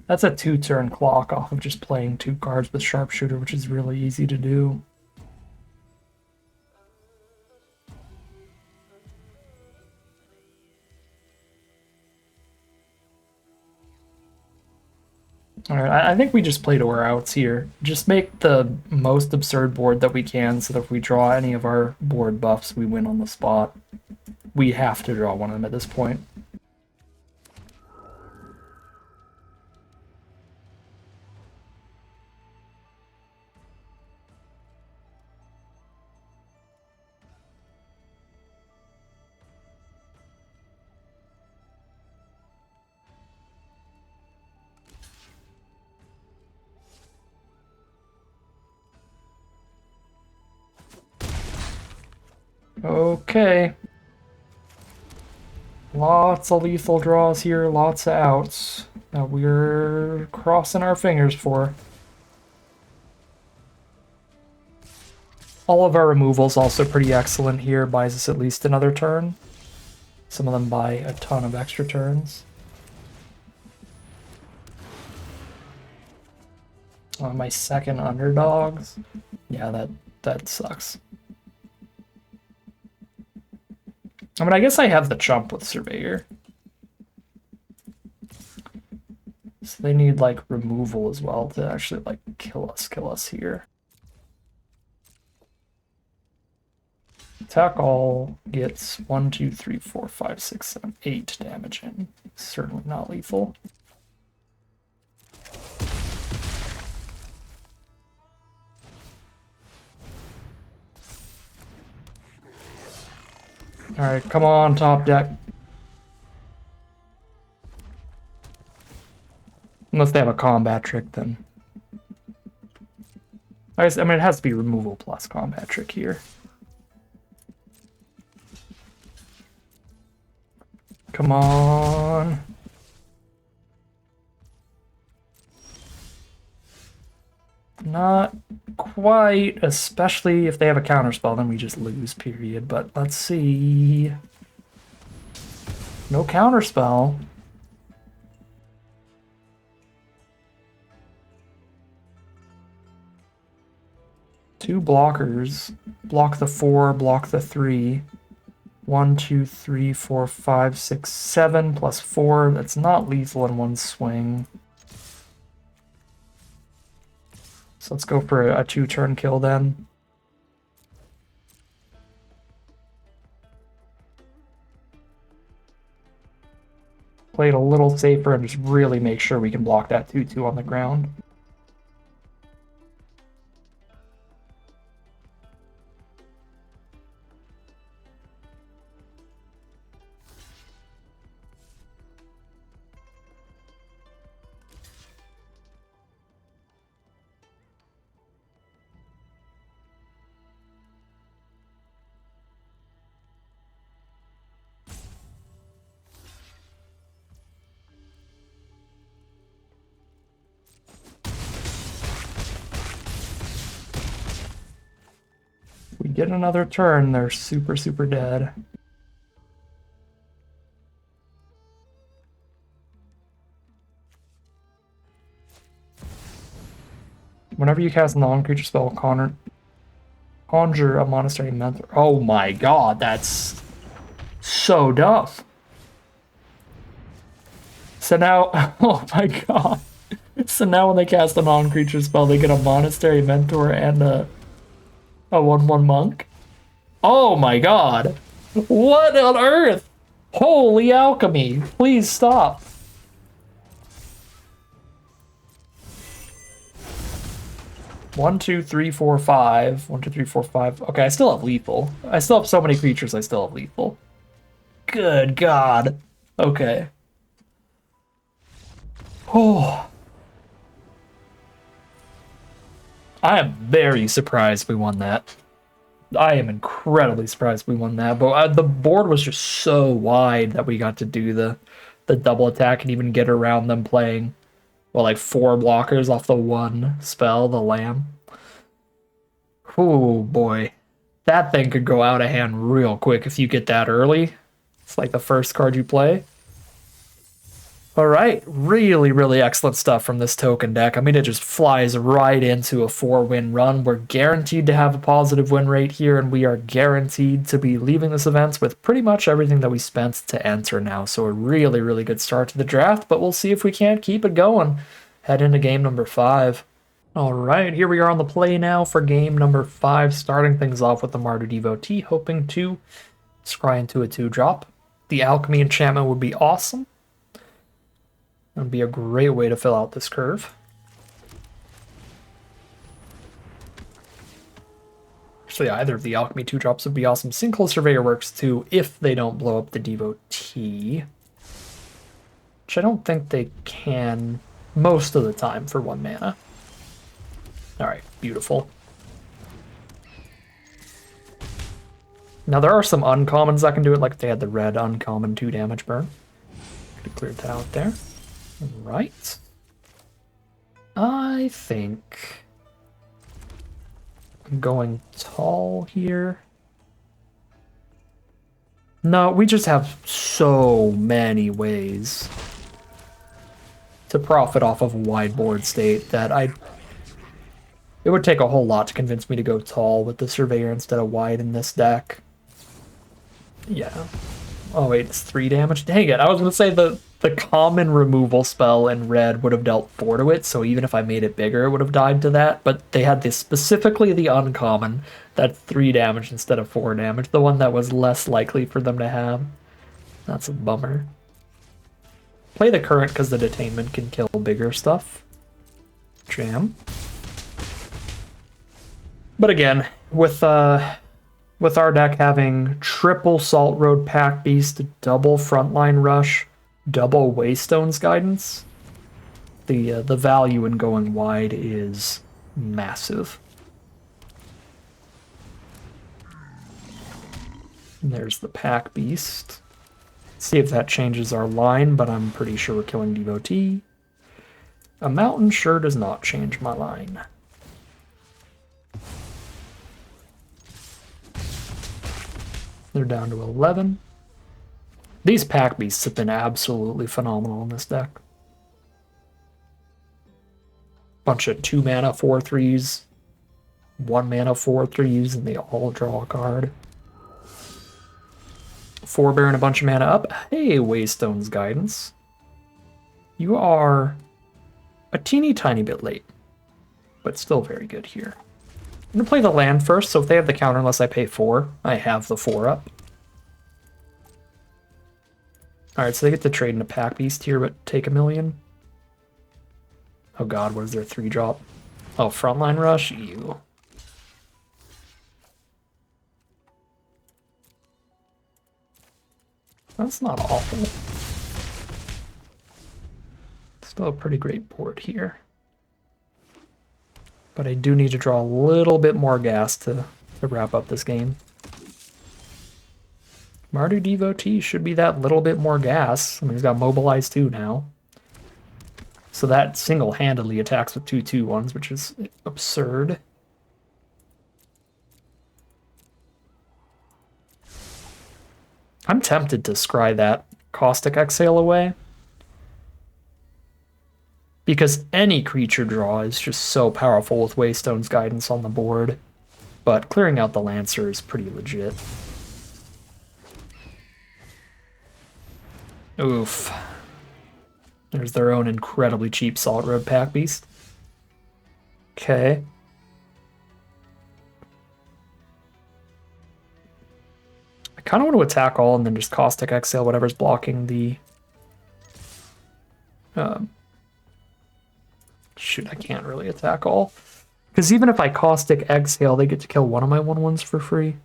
That's a 2-turn clock off of just playing 2 cards with Sharpshooter, which is really easy to do. Alright, I think we just play to our outs here. Just make the most absurd board that we can so that if we draw any of our board buffs, we win on the spot. We have to draw one of them at this point. Okay. Lots of lethal draws here, lots of outs that we're crossing our fingers for. All of our removals also pretty excellent here, buys us at least another turn. Some of them buy a ton of extra turns. My second underdogs. Yeah, that sucks. I mean, I guess I have the chump with Surveyor. So they need, like, removal as well to actually, like, kill us here. Attack all gets 1, 2, 3, 4, 5, 6, 7, 8 damage in. Certainly not lethal. Alright, come on, top deck. Unless they have a combat trick, then. I mean, it has to be removal plus combat trick here. Come on. Not quite, especially if they have a counterspell, then we just lose, period. But let's see. No counterspell. Two blockers. Block the 4, block the 3. 1, 2, 3, 4, 5, 6, 7 plus 4. That's not lethal in one swing. So let's go for a 2-turn kill then. Play it a little safer and just really make sure we can block that 2/2 on the ground. We get another turn, they're super, super dead. Whenever you cast a non-creature spell, conjure a monastery mentor. Oh my god, that's so dumb. So now, oh my god. So now when they cast a non-creature spell, they get a monastery mentor and a 1/1 monk? Oh my god. What on earth? Holy alchemy. Please stop. One, two, three, four, five. 1, 2, 3, 4, 5. Okay, I still have lethal. I still have so many creatures, I still have lethal. Good god. Okay. Oh. I am very surprised we won that. I am incredibly surprised we won that, but the board was just so wide that we got to do the double attack and even get around them playing, well, like 4 blockers off the 1 spell, the Lamb. Oh boy. That thing could go out of hand real quick if you get that early. It's like the first card you play. All right, really, really excellent stuff from this token deck. I mean, it just flies right into a 4-win run. We're guaranteed to have a positive win rate here, and we are guaranteed to be leaving this event with pretty much everything that we spent to enter now. So a really, really good start to the draft, but we'll see if we can't keep it going. Head into game number 5. All right, here we are on the play now for game number 5, starting things off with the Martyr Devotee, hoping to scry into a 2-drop. The Alchemy enchantment would be awesome. It would be a great way to fill out this curve. Actually, either of the Alchemy 2-drops would be awesome. Sinkhole Surveyor works too if they don't blow up the Devotee. Which I don't think they can most of the time for 1 mana. Alright, beautiful. Now there are some uncommons that can do it, like if they had the red uncommon 2 damage burn. Could have cleared that out there. Right. I think I'm going tall here. No, we just have so many ways to profit off of a wide board state that it would take a whole lot to convince me to go tall with the Surveyor instead of wide in this deck. Yeah. Oh wait, it's 3 damage? Dang it, I was gonna say the common removal spell in red would have dealt 4 to it, so even if I made it bigger, it would have died to that, but they had this, specifically the uncommon, that's 3 damage instead of 4 damage, the one that was less likely for them to have. That's a bummer. Play the current because the detainment can kill bigger stuff. Jam. But again, with our deck having triple Salt Road Pack Beast, double Frontline Rush, double Waystone's Guidance, the value in going wide is massive. And there's the Pack Beast. See if that changes our line, but I'm pretty sure we're killing Devotee. A Mountain sure does not change my line. They're down to 11. These Pack Beasts have been absolutely phenomenal in this deck. Bunch of 2 mana 4/3s, 1 mana 4/3s, and they all draw a card. 4 bear and a bunch of mana up. Hey, Waystone's Guidance. You are a teeny tiny bit late. but still very good here. I'm going to play the land first, so if they have the counter unless I pay 4, I have the 4 up. Alright, so they get to trade in a Pack Beast here, but take 1,000,000. Oh god, what is their 3-drop? Oh, Frontline Rush? Ew. That's not awful. Still a pretty great board here. But I do need to draw a little bit more gas to wrap up this game. Mardu Devotee should be that little bit more gas. I mean, he's got Mobilize too now. So that single-handedly attacks with 2/2/1s, which is absurd. I'm tempted to scry that Caustic Exhale away, because any creature draw is just so powerful with Waystone's Guidance on the board, but clearing out the Lancer is pretty legit. Oof. There's their own incredibly cheap Salt Road Pack Beast. Okay. I kind of want to attack all and then just Caustic Exhale whatever's blocking the... Shoot, I can't really attack all. Because even if I Caustic Exhale, they get to kill one of my 1/1s for free.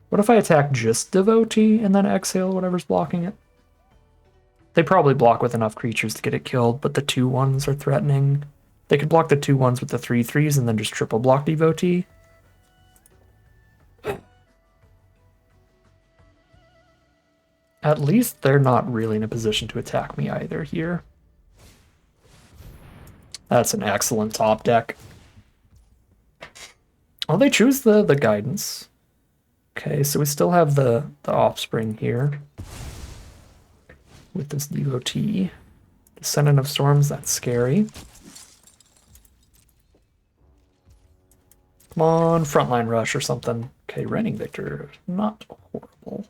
What if I attack just Devotee and then Exhale whatever's blocking it? They probably block with enough creatures to get it killed, but the 2/1s are threatening. They could block the 2/1s with the 3/3s and then just triple block Devotee. At least they're not really in a position to attack me either here. That's an excellent top deck. Oh, they choose the Guidance. Okay, so we still have the Offspring here. With this Devotee. Descendant of Storms, that's scary. Come on, Frontline Rush or something. Okay, Reigning Victor, not horrible.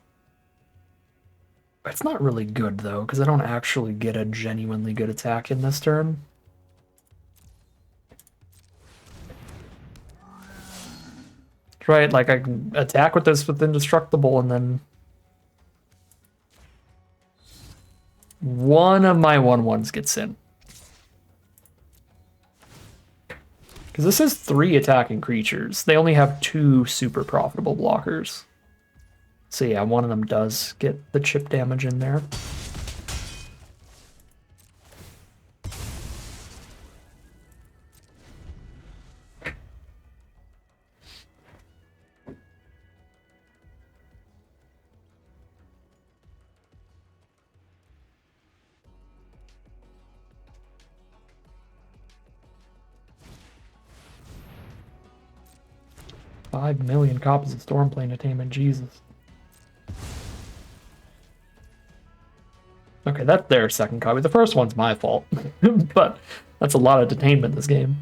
It's not really good, though, because I don't actually get a genuinely good attack in this turn. Right, like I can attack with this with Indestructible and then one of my 1/1s gets in. Because this is 3 attacking creatures. They only have 2 super profitable blockers. So yeah, one of them does get the chip damage in there. $5 million copies of Stormplane Attainment, Jesus. Okay, that's their second copy. The first one's my fault, but that's a lot of detainment this game.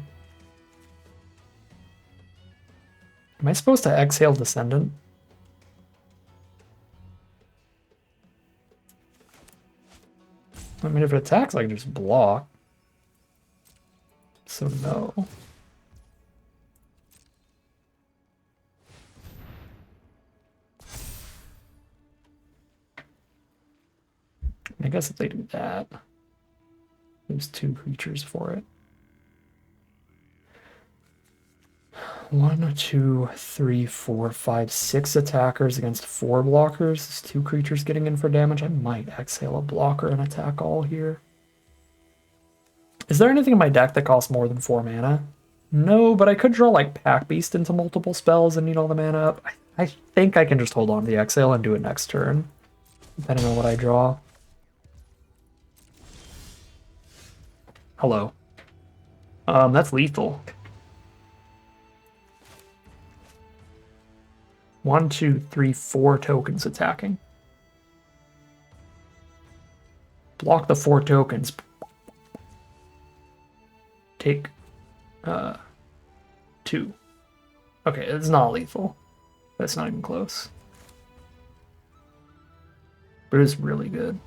Am I supposed to Exhale Descendant? I mean, if it attacks, I can just block. So no. I guess if they do that, there's 2 creatures for it. 1, 2, 3, 4, 5, 6 attackers against 4 blockers. There's 2 creatures getting in for damage. I might Exhale a blocker and attack all here. Is there anything in my deck that costs more than 4 mana? No, but I could draw like Pack Beast into multiple spells and need all the mana up. I think I can just hold on to the Exhale and do it next turn, depending on what I draw. Hello. That's lethal. 1, 2, 3, 4 tokens attacking. Block the 4 tokens. Take 2. Okay, it's not lethal. That's not even close. But it's really good.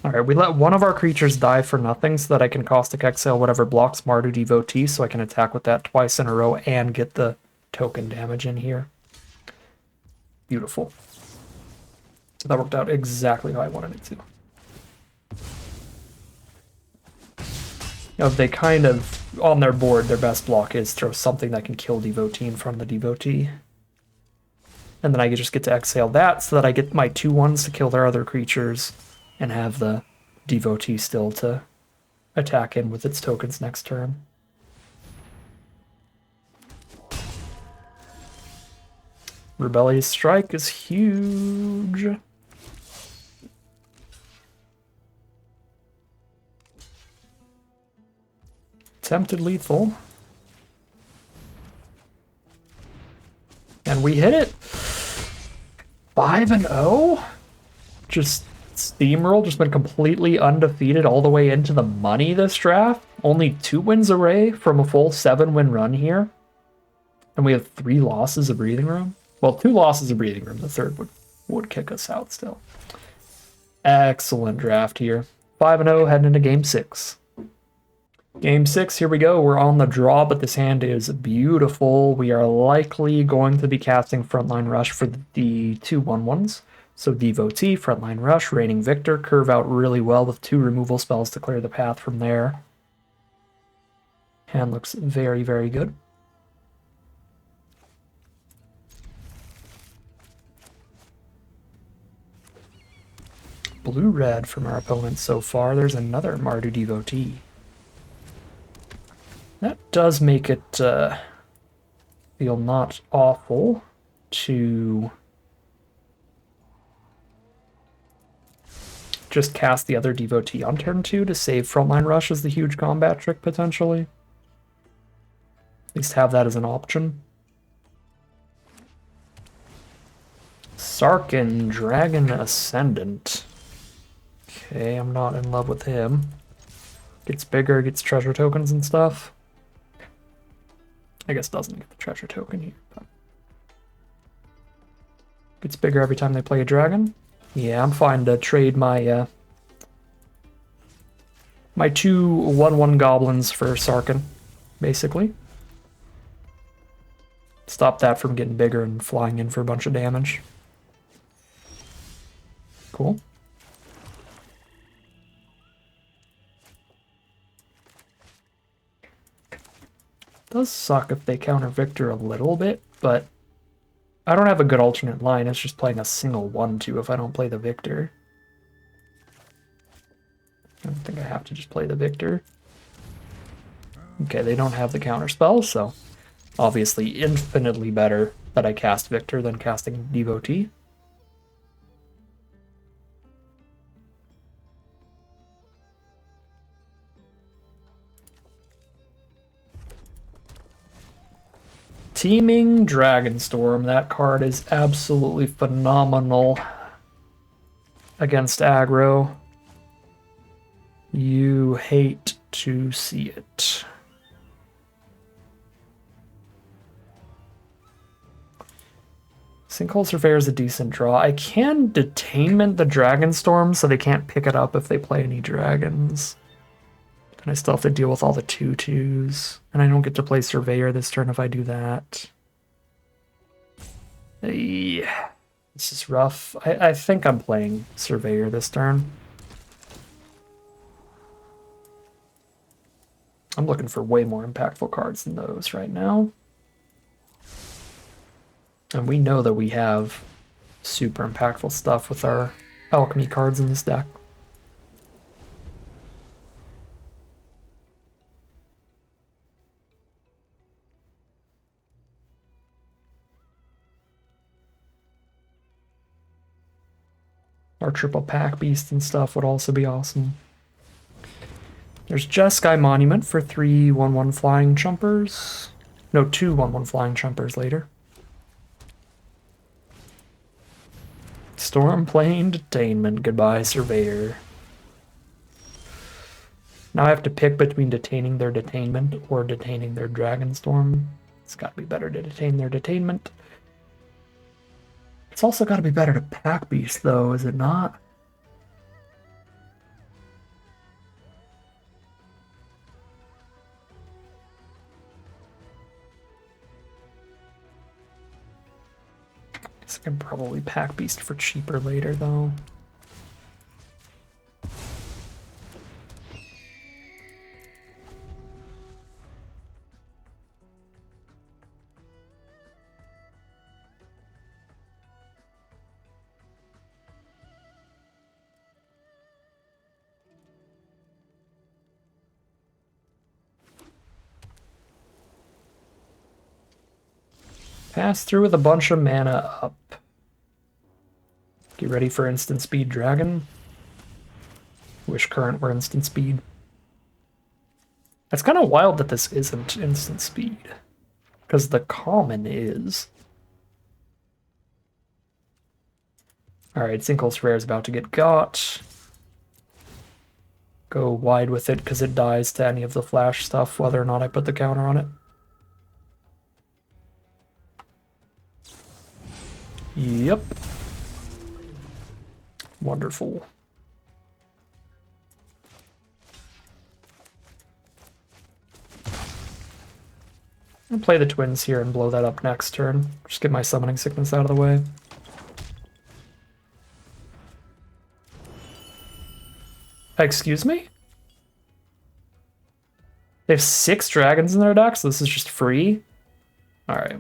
Alright, we let one of our creatures die for nothing so that I can Caustic Exile whatever blocks Mardu Devotee so I can attack with that twice in a row and get the token damage in here. Beautiful. So that worked out exactly how I wanted it to. You know, they kind of, on their board, their best block is throw something that can kill Devotee in front of the Devotee. And then I just get to exhale that so that I get my 2/1s to kill their other creatures and have the Devotee still to attack in with its tokens next turn. Rebellious Strike is huge. Tempted Lethal. And we hit it. 5-0? Just steamroll, just been completely undefeated all the way into the money this draft. Only 2 wins away from a full 7-win run here. And we have 3 losses of breathing room. Well, 2 losses of breathing room. The third would kick us out still. Excellent draft here. 5-0 heading into game 6. Game 6, here we go. We're on the draw, but this hand is beautiful. We are likely going to be casting Frontline Rush for the 2/1/1s. So Devotee, Frontline Rush, Reigning Victor, curve out really well with 2 removal spells to clear the path from there. Hand looks very, very good. Blue-red from our opponents so far. There's another Mardu Devotee. That does make it feel not awful to just cast the other Devotee on turn 2 to save Frontline Rush as the huge combat trick, potentially. At least have that as an option. Tarkir Dragon Ascendant. Okay, I'm not in love with him. Gets bigger, gets treasure tokens and stuff. I guess doesn't get the treasure token here, but gets bigger every time they play a dragon. Yeah, I'm fine to trade my my 2 1/1 goblins for Tarkir, basically. Stop that from getting bigger and flying in for a bunch of damage. Cool. Does suck if they counter Victor a little bit, but I don't have a good alternate line. It's just playing a single 1/2 if I don't play the Victor. I don't think I have to just play the Victor. Okay, they don't have the counter spell, so obviously infinitely better that I cast Victor than casting Devotee. Teeming Dragonstorm. That card is absolutely phenomenal against aggro. You hate to see it. Sinkhole Surveyor is a decent draw. I can Detainment the Dragonstorm so they can't pick it up if they play any dragons. And I still have to deal with all the 2/2s. And I don't get to play Surveyor this turn if I do that. Yeah, this is rough. I think I'm playing Surveyor this turn. I'm looking for way more impactful cards than those right now. And we know that we have super impactful stuff with our Alchemy cards in this deck. Our triple pack beast and stuff would also be awesome. There's Jeskai Monument for 3 1/1 flying chumpers. No, 2 1/1 flying chumpers later. Stormplane Detainment. Goodbye, Surveyor. Now I have to pick between detaining their Detainment or detaining their Dragonstorm. It's got to be better to detain their Detainment. It's also got to be better to pack beast, though, is it not? I can probably pack Beast for cheaper later, though. Pass through with a bunch of mana up. Get ready for instant speed dragon. Wish current were instant speed. It's kind of wild that this isn't instant speed, because the common is. Alright, Sinkhole Rare is about to get got. Go wide with it because it dies to any of the flash stuff, whether or not I put the counter on it. Yep. Wonderful. I'll play the twins here and blow that up next turn. Just get my summoning sickness out of the way. Excuse me? They have 6 dragons in their deck, so this is just free? Alright.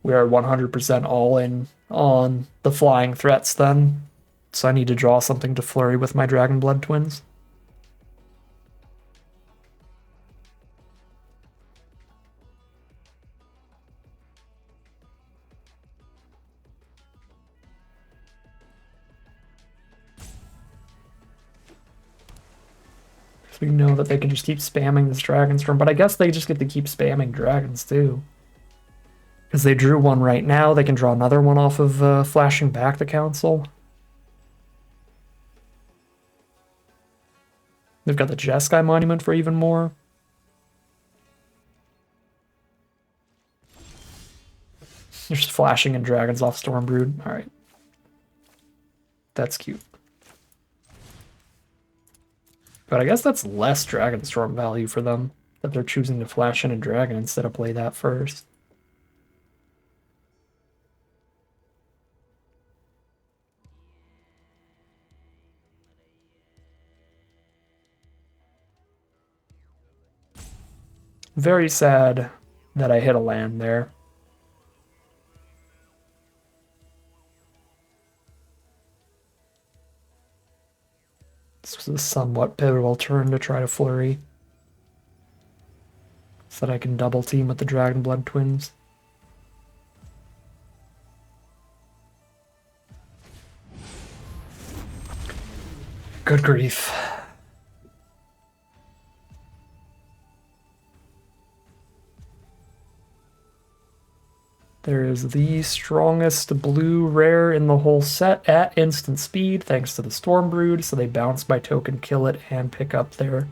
We are 100% all in on the flying threats then. So I need to draw something to flurry with my Dragon Blood twins. So we know that they can just keep spamming this Dragonstorm, but I guess they just get to keep spamming dragons too. Because they drew one right now, they can draw another one off of flashing back the council. They've got the Jeskai Monument for even more. They're just flashing in dragons off Stormbrood. Alright. That's cute. But I guess that's less Dragonstorm value for them, that they're choosing to flash in a dragon instead of play that first. Very sad that I hit a land there. This was a somewhat pivotal turn to try to flurry, so that I can double team with the Dragon Blood twins. Good grief. There is the strongest blue rare in the whole set at instant speed, thanks to the Stormbrood, so they bounce my token, kill it, and pick up their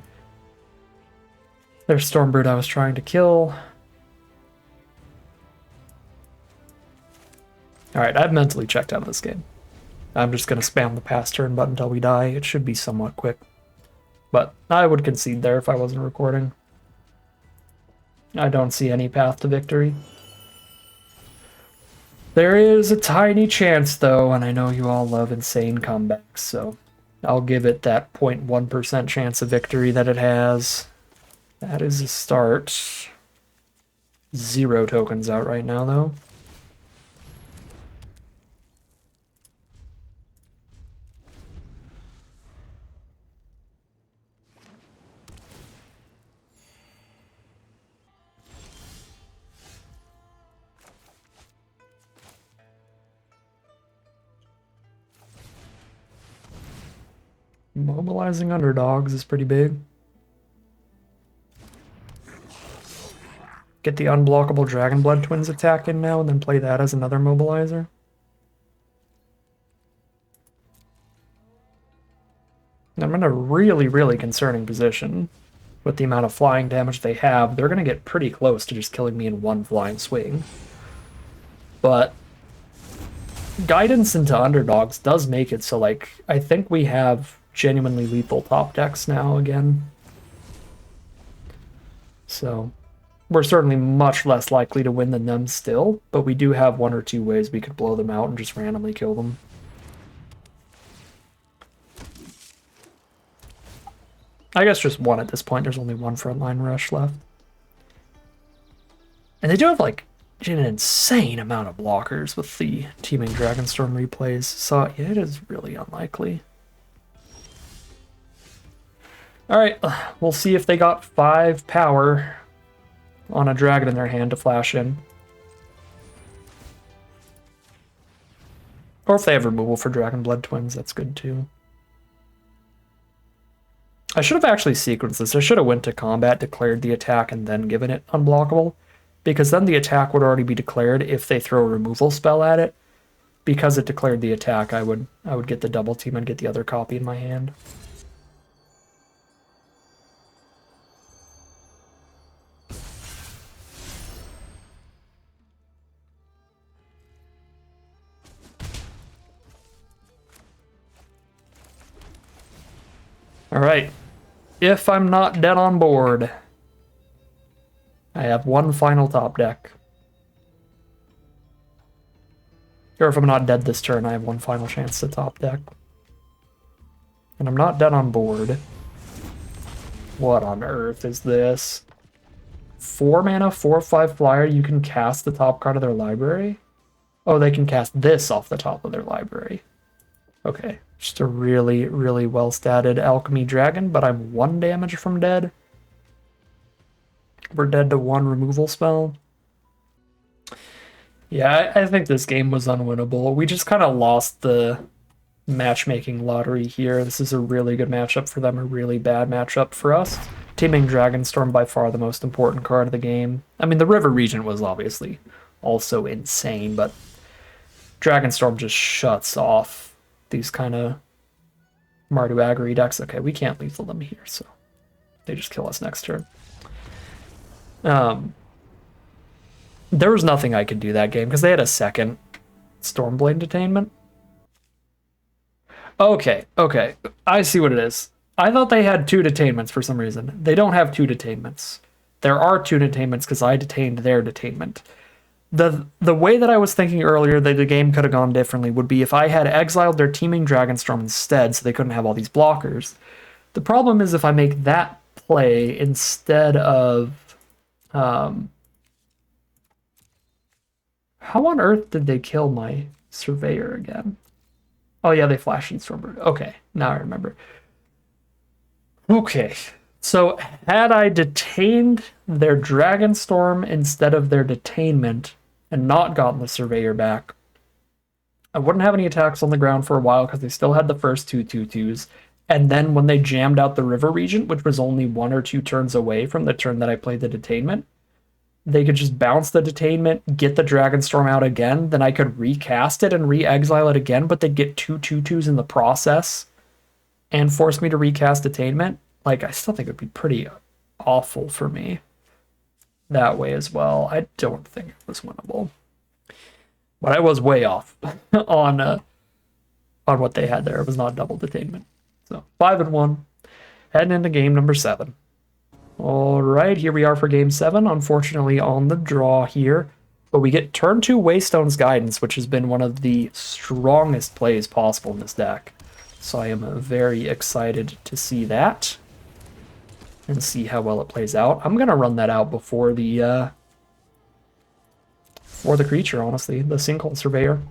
Stormbrood I was trying to kill. Alright, I've mentally checked out of this game. I'm just going to spam the pass turn button until we die. It should be somewhat quick. But I would concede there if I wasn't recording. I don't see any path to victory. There is a tiny chance, though, and I know you all love insane comebacks, so I'll give it that 0.1% chance of victory that it has. That is a start. 0 tokens out right now, though. Mobilizing underdogs is pretty big. Get the unblockable Dragon Blood twins attack in now and then play that as another mobilizer. I'm in a really, really concerning position. With the amount of flying damage they have, they're going to get pretty close to just killing me in one flying swing. But guidance into underdogs does make it so, like, I think we have genuinely lethal top decks now again. So We're certainly much less likely to win than them still, but we do have one or two ways we could blow them out and just randomly kill them. I guess just one at this point. There's only one frontline rush left. And they do have, like, an insane amount of blockers with the Teeming Dragonstorm replays, so yeah, it is really unlikely. Alright, we'll see if they got 5 power on a dragon in their hand to flash in. Or if they have removal for Dragon Blood Twins, that's good too. I should have actually sequenced this. I should have went to combat, declared the attack, and then given it unblockable. Because then the attack would already be declared if they throw a removal spell at it. Because it declared the attack, I would get the double team and get the other copy in my hand. Alright. If I'm not dead on board, I have one final top deck. Or if I'm not dead this turn, I have one final chance to top deck. And I'm not dead on board. What on earth is this? 4 mana, 4/5 flyer, you can cast the top card of their library? Oh, they can cast this off the top of their library. Okay, just a really, really well-statted Alchemy Dragon, but I'm 1 damage from dead. We're dead to 1 removal spell. Yeah, I think this game was unwinnable. We just kind of lost the matchmaking lottery here. This is a really good matchup for them, a really bad matchup for us. Teeming Dragonstorm, by far the most important card of the game. I mean, the River Regent was obviously also insane, but Dragonstorm just shuts off these kind of Mardu Agri decks. Okay, we can't lethal them here, so they just kill us next turn. There was nothing I could do that game because they had a second Stormblade Detainment. Okay, I see what it is. I thought they had 2 detainments for some reason. They don't have 2 detainments. There are 2 detainments because I detained their detainment. The way that I was thinking earlier that the game could have gone differently would be if I had exiled their Teeming Dragonstorm instead so they couldn't have all these blockers. The problem is if I make that play instead of... how on earth did they kill my Surveyor again? Oh yeah, they flashed in Stormbird. Okay, now I remember. Okay, so had I detained their Dragonstorm instead of their Detainment and not gotten the Surveyor back, I wouldn't have any attacks on the ground for a while because they still had the first 2 2/2s. And then when they jammed out the River Regent, which was only 1 or 2 turns away from the turn that I played the Detainment, they could just bounce the Detainment, get the Dragonstorm out again, then I could recast it and re-exile it again, but they'd get 2 2/2s in the process and force me to recast Detainment. Like, I still think it would be pretty awful for me that way as well. I don't think it was winnable. But I was way off on what they had there. It was not double Detainment. So, 5-1. Heading into game number 7. All right, here we are for game 7. Unfortunately, on the draw here. But we get turn 2 Waystone's Guidance, which has been one of the strongest plays possible in this deck. So I am very excited to see that. And see how well it plays out. I'm going to run that out before the creature, honestly. The Sinkhole Surveyor.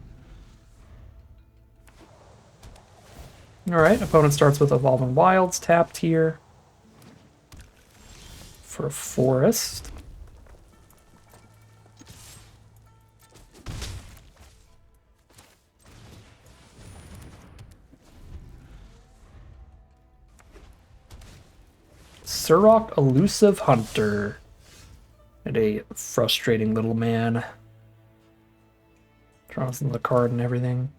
Alright, opponent starts with Evolving Wilds tapped here. For a forest. Surrock Elusive Hunter. And a frustrating little man. Draws in the card and everything.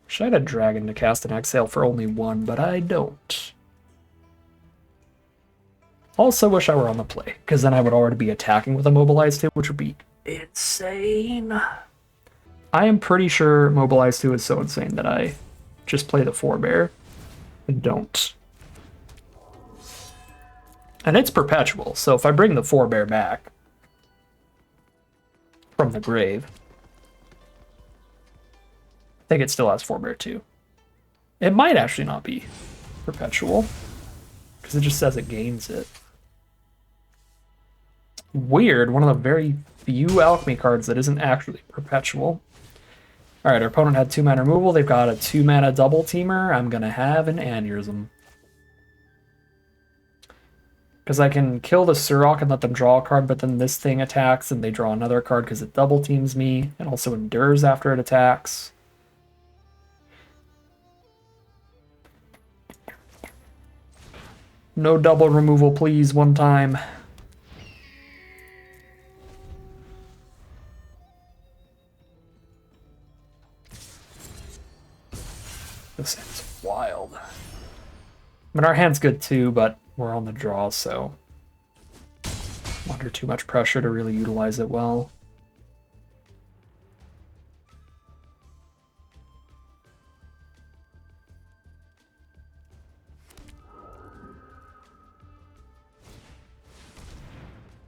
Wish I had a dragon to cast an exile for only 1, but I don't. Also wish I were on the play, because then I would already be attacking with a Mobilize 2, which would be insane. I am pretty sure Mobilize 2 is so insane that I just play the Forebear and don't. And it's perpetual, so if I bring the forebear back from the grave, I think it still has forebear too. It might actually not be perpetual, because it just says it gains it. Weird, one of the very few alchemy cards that isn't actually perpetual. Alright, our opponent had 2-mana removal. They've got a 2-mana double teamer. I'm going to have an aneurysm. Because I can kill the Surok and let them draw a card, but then this thing attacks and they draw another card because it double teams me. It also endures after it attacks. No double removal, please, one time. This is wild. I mean, our hand's good too, but we're on the draw, so I'm under too much pressure to really utilize it well.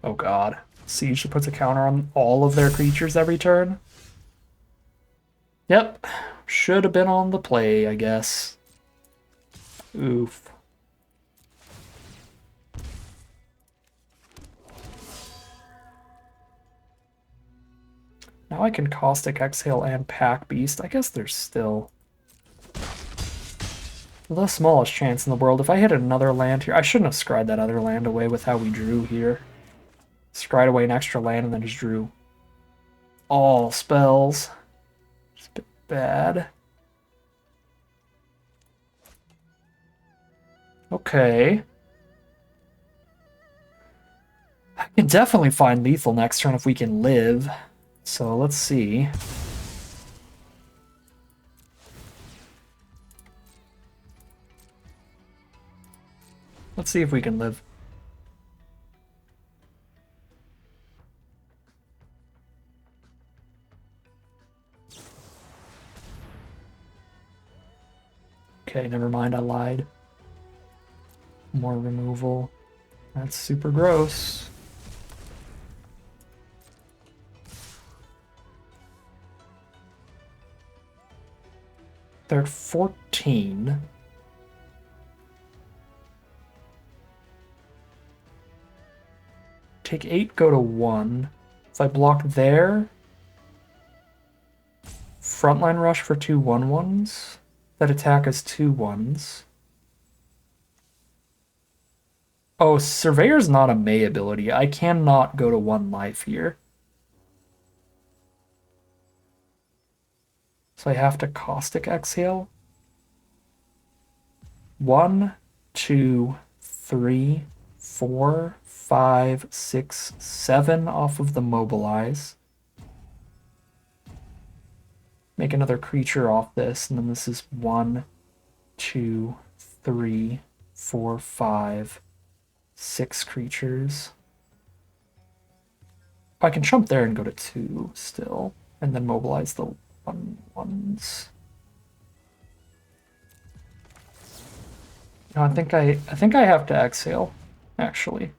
Oh god. Siege puts a counter on all of their creatures every turn. Yep. Should have been on the play, I guess. Oof. Now I can Caustic Exhale and Pack Beast. I guess there's still the smallest chance in the world. If I hit another land here, I shouldn't have scryed that other land away with how we drew here. Scryed away an extra land and then just drew all spells. It's a bit bad. Okay. I can definitely find lethal next turn if we can live. So let's see. Let's see if we can live. Okay, never mind, I lied. More removal. That's super gross. They're at 14. Take 8, go to 1. If I block there, frontline rush for 2 1/1s. That attack is 2 1s. Oh, Surveyor's not a May ability. I cannot go to 1 life here. So I have to Caustic Exhale. 1, 2, 3, 4, 5, 6, 7 off of the Mobilize. Make another creature off this, and then this is 1, 2, 3, 4, 5, 6 creatures. I can jump there and go to 2 still, and then mobilize the 1/1s. No, I think I have to exhale, actually.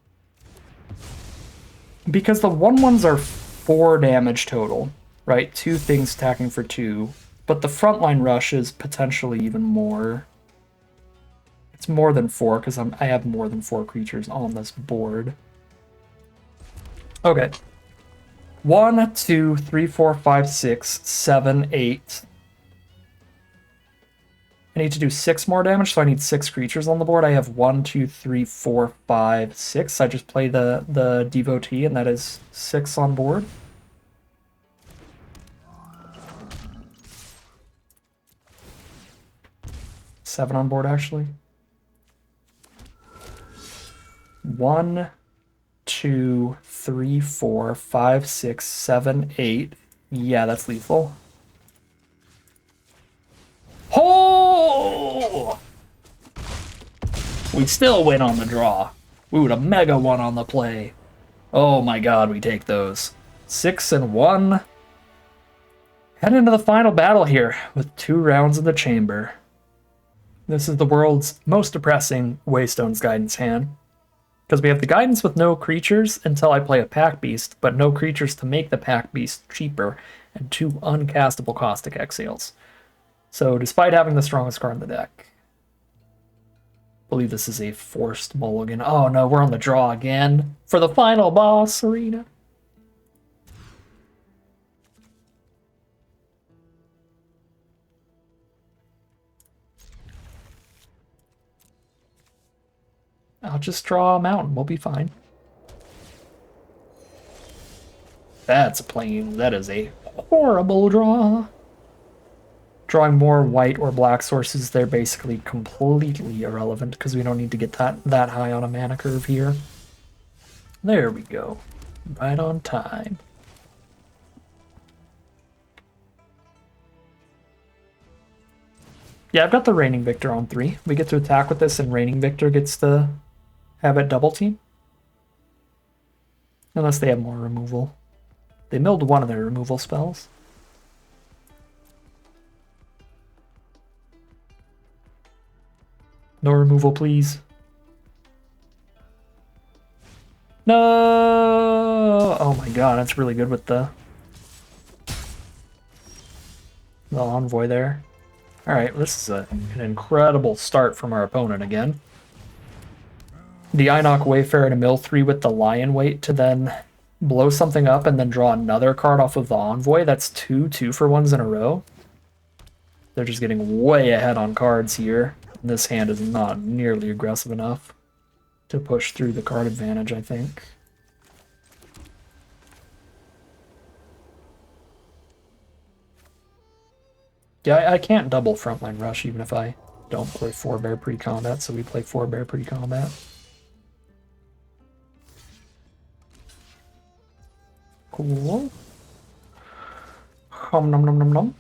Because the 1/1s are 4 damage total, right? 2 things attacking for 2, but the frontline rush is potentially even more. It's more than 4 because I have more than 4 creatures on this board. Okay. 1, 2, 3, 4, 5, 6, 7, 8. I need to do 6 more damage, so I need 6 creatures on the board. I have 1, 2, 3, 4, 5, 6. I just play the Devotee, and that is 6 on board. Seven on board, actually. 1, 2, 3, 4, 5, 6, 7, 8. Yeah, that's lethal. Oh! We still win on the draw. Ooh, a mega one on the play. Oh my god, we take those. 6 and 1. Head into the final battle here with 2 rounds in the chamber. This is the world's most depressing Waystone's Guidance hand. Because we have the guidance with no creatures until I play a pack beast, but no creatures to make the pack beast cheaper, and 2 uncastable caustic exhales. So despite having the strongest card in the deck, I believe this is a forced mulligan. Oh no, we're on the draw again for the final boss arena. I'll just draw a mountain. We'll be fine. That's a plane. That is a horrible draw. Drawing more white or black sources, they're basically completely irrelevant because we don't need to get that high on a mana curve here. There we go. Right on time. Yeah, I've got the Reigning Victor on 3. We get to attack with this, and Reigning Victor gets to have it double team. Unless they have more removal. They milled one of their removal spells. No removal, please. No! Oh my god, that's really good with the Envoy there. Alright, this is an incredible start from our opponent again. The Einok Wayfarer to mill 3 with the Lion Weight to then blow something up and then draw another card off of the Envoy. That's 2 2-for-1s in a row. They're just getting way ahead on cards here. This hand is not nearly aggressive enough to push through the card advantage, I think. Yeah, I can't double Frontline Rush even if I don't play 4-bear pre-combat, so we play 4-bear pre-combat. Cool. Nom nom nom nom nom.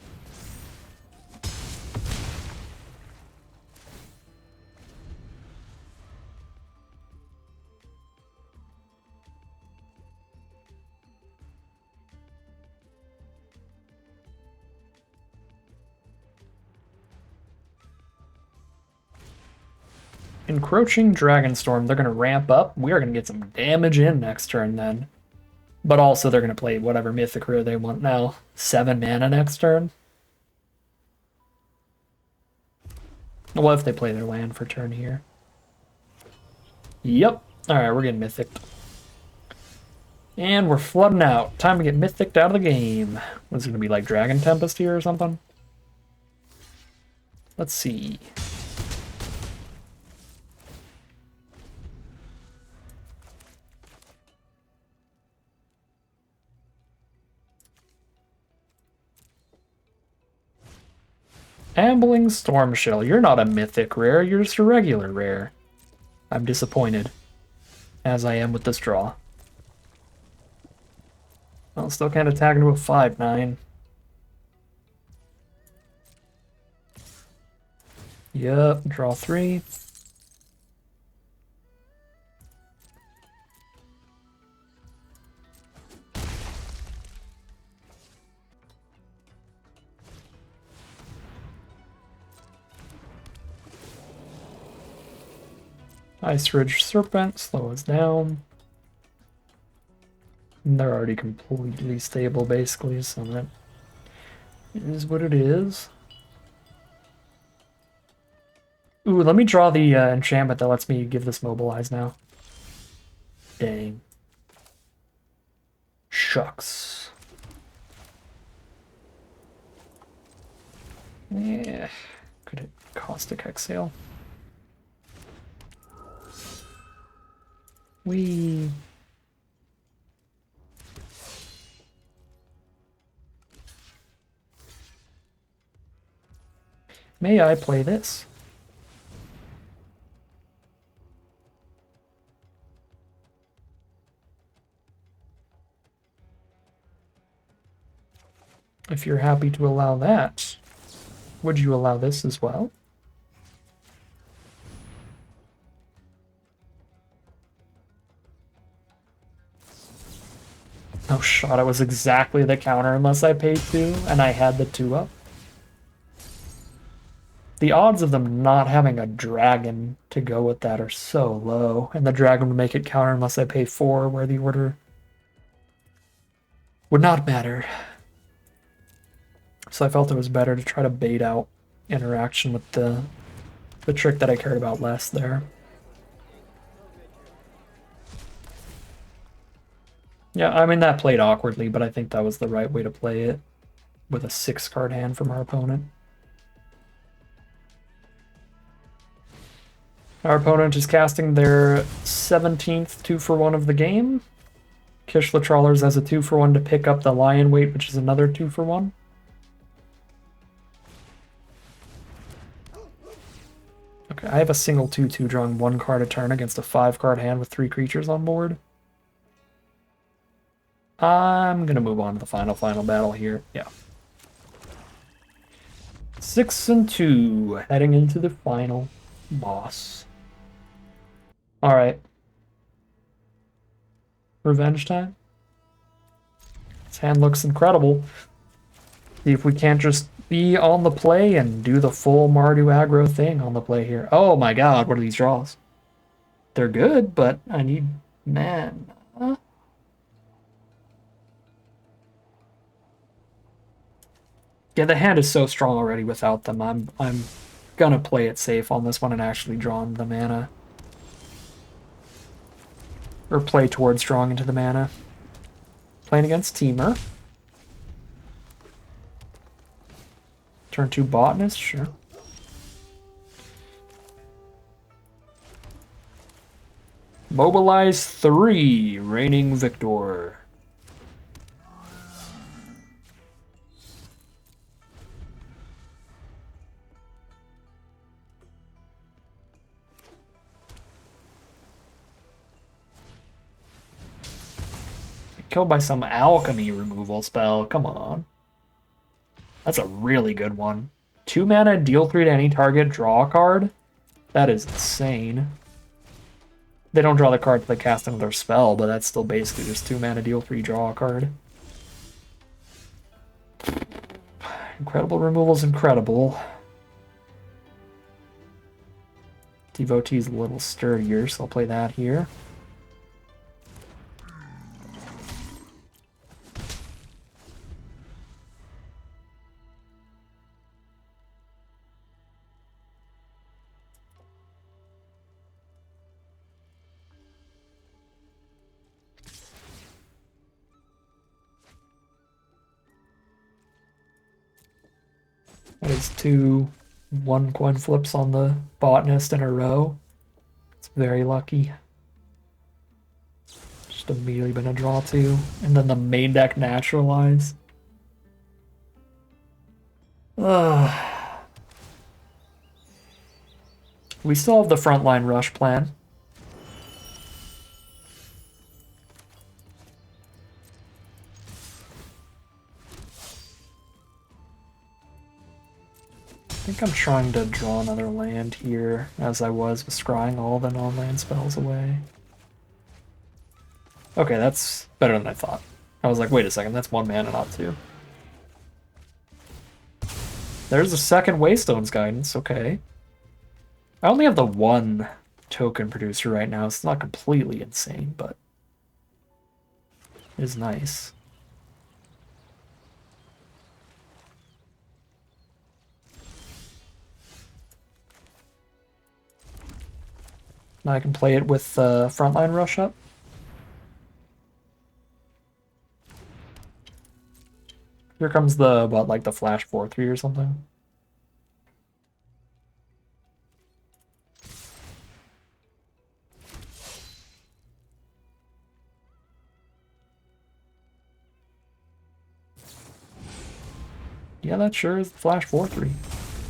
Encroaching Dragonstorm, they're going to ramp up. We are going to get some damage in next turn then. But also they're going to play whatever Mythic Rare they want now. 7 mana next turn. What if they play their land for turn here? Yep. Alright, we're getting Mythic. And we're flooding out. Time to get Mythic out of the game. Was it going to be like Dragon Tempest here or something? Let's see. Ambling Stormshell. You're not a mythic rare, you're just a regular rare. I'm disappointed. As I am with this draw. Well, still can't attack into a 5/9. Yep, draw 3. Ice Ridge Serpent, slow us down. And they're already completely stable, basically, so that is what it is. Ooh, let me draw the enchantment that lets me give this Mobilize now. Dang. Shucks. Yeah, could hit Caustic Exhale. We may I play this? If you're happy to allow that, would you allow this as well? Oh shot, it was exactly the counter unless I paid 2 and I had the 2 up. The odds of them not having a dragon to go with that are so low, and the dragon would make it counter unless I pay 4, where the order would not matter. So I felt it was better to try to bait out interaction with the trick that I cared about less there. Yeah, I mean, that played awkwardly, but I think that was the right way to play it with a 6-card hand from our opponent. Our opponent is casting their 17th 2-for-1 of the game. Kishla Trawlers has a 2-for-1 to pick up the Lion Weight, which is another 2-for-1. Okay, I have a single 2/2 drawing 1 card a turn against a 5-card hand with 3 creatures on board. I'm gonna move on to the final battle here. Yeah. 6-2, heading into the final boss. All right. Revenge time. This hand looks incredible. See if we can't just be on the play and do the full Mardu aggro thing on the play here. Oh my god, what are these draws? They're good, but I need mana. Yeah, the hand is so strong already without them. I'm gonna play it safe on this one and actually draw the mana. Or play towards drawing into the mana. Playing against Teamer. Turn 2 Botanist, sure. Mobilize 3, reigning victor. Killed by some alchemy removal spell. Come on. That's a really good one. 2 mana, deal 3 to any target, draw a card? That is insane. They don't draw the card till they cast another spell, but that's still basically just 2 mana, deal 3, draw a card. Incredible removal is incredible. Devotee's a little sturdier, so I'll play that here. That is 2 1-coin flips on the Botanist in a row. It's very lucky. Just immediately been a draw 2. And then the main deck naturalize. We still have the frontline rush plan. I think I'm trying to draw another land here, as I was with scrying all the non-land spells away. Okay, that's better than I thought. I was like, wait a second, that's 1 mana, not 2. There's the second Waystone's Guidance, okay. I only have the 1 token producer right now, so it's not completely insane, but it is nice. Now I can play it with frontline rush up. Here comes the, what, like the flash 4/3 or something? Yeah, that sure is the flash 4/3.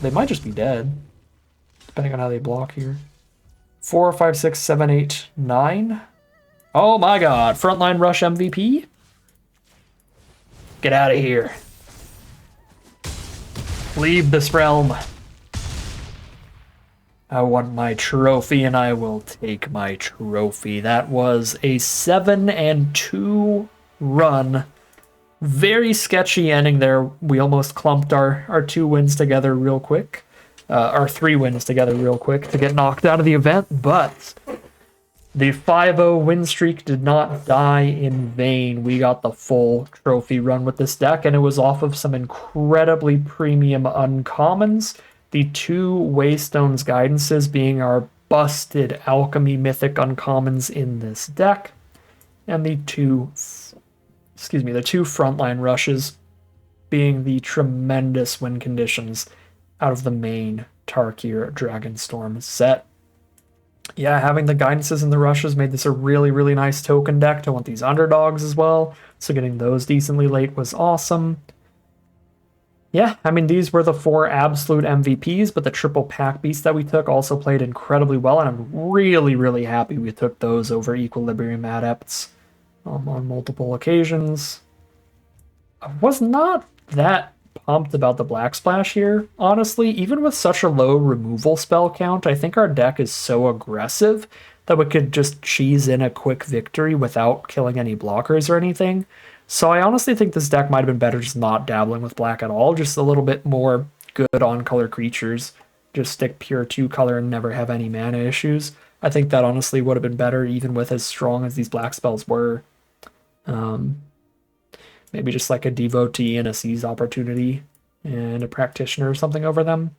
They might just be dead, depending on how they block here. 4, 5, 6, 7, 8, 9. Oh my god, frontline rush MVP? Get out of here. Leave this realm. I want my trophy and I will take my trophy. That was a 7-2 run. Very sketchy ending there. We almost clumped our 2 wins together real quick. our 3 wins together real quick to get knocked out of the event, but the 5-0 win streak did not die in vain. We got the full trophy run with this deck, and it was off of some incredibly premium uncommons. The 2 Waystone's Guidances being our busted Alchemy Mythic uncommons in this deck, and the two Frontline Rushes being the tremendous win conditions out of the main Tarkir Dragonstorm set. Yeah, having the Guidances and the Rushes made this a really, really nice token deck to want these underdogs as well, so getting those decently late was awesome. Yeah, I mean, these were the 4 absolute MVPs, but the triple pack beast that we took also played incredibly well, and I'm really, really happy we took those over Equilibrium Adepts on multiple occasions. I was not that pumped about the Black Splash here, honestly. Even with such a low removal spell count, I think our deck is so aggressive that we could just cheese in a quick victory without killing any blockers or anything. So I honestly think this deck might have been better just not dabbling with black at all, just a little bit more good on-color creatures. Just stick pure 2-color and never have any mana issues. I think that honestly would have been better even with as strong as these black spells were. Maybe just like a Devotee and a Seize Opportunity and a Practitioner or something over them.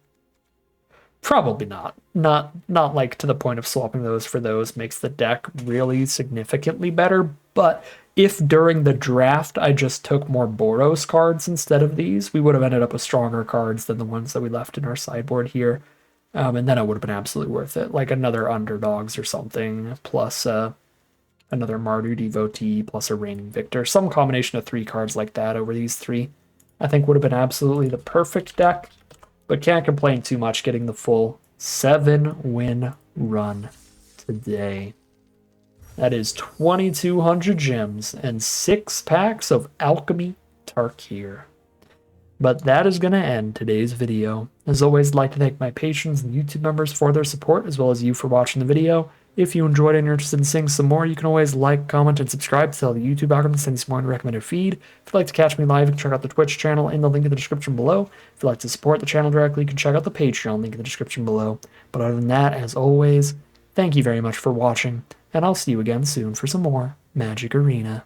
Probably not. Not like to the point of swapping those for those makes the deck really significantly better, but if during the draft I just took more Boros cards instead of these, we would have ended up with stronger cards than the ones that we left in our sideboard here. And then it would have been absolutely worth it. Like another Underdogs or something, plus another Mardu Devotee, plus a Reigning Victor. Some combination of 3 cards like that over these 3, I think would have been absolutely the perfect deck. But can't complain too much getting the full 7-win run today. That is 2,200 gems and 6 packs of Alchemy Tarkir. But that is going to end today's video. As always, I'd like to thank my patrons and YouTube members for their support, as well as you for watching the video. If you enjoyed it and you're interested in seeing some more, you can always like, comment, and subscribe to tell the YouTube algorithm to send you some more in the recommended feed. If you'd like to catch me live, you can check out the Twitch channel in the link in the description below. If you'd like to support the channel directly, you can check out the Patreon link in the description below. But other than that, as always, thank you very much for watching, and I'll see you again soon for some more Magic Arena.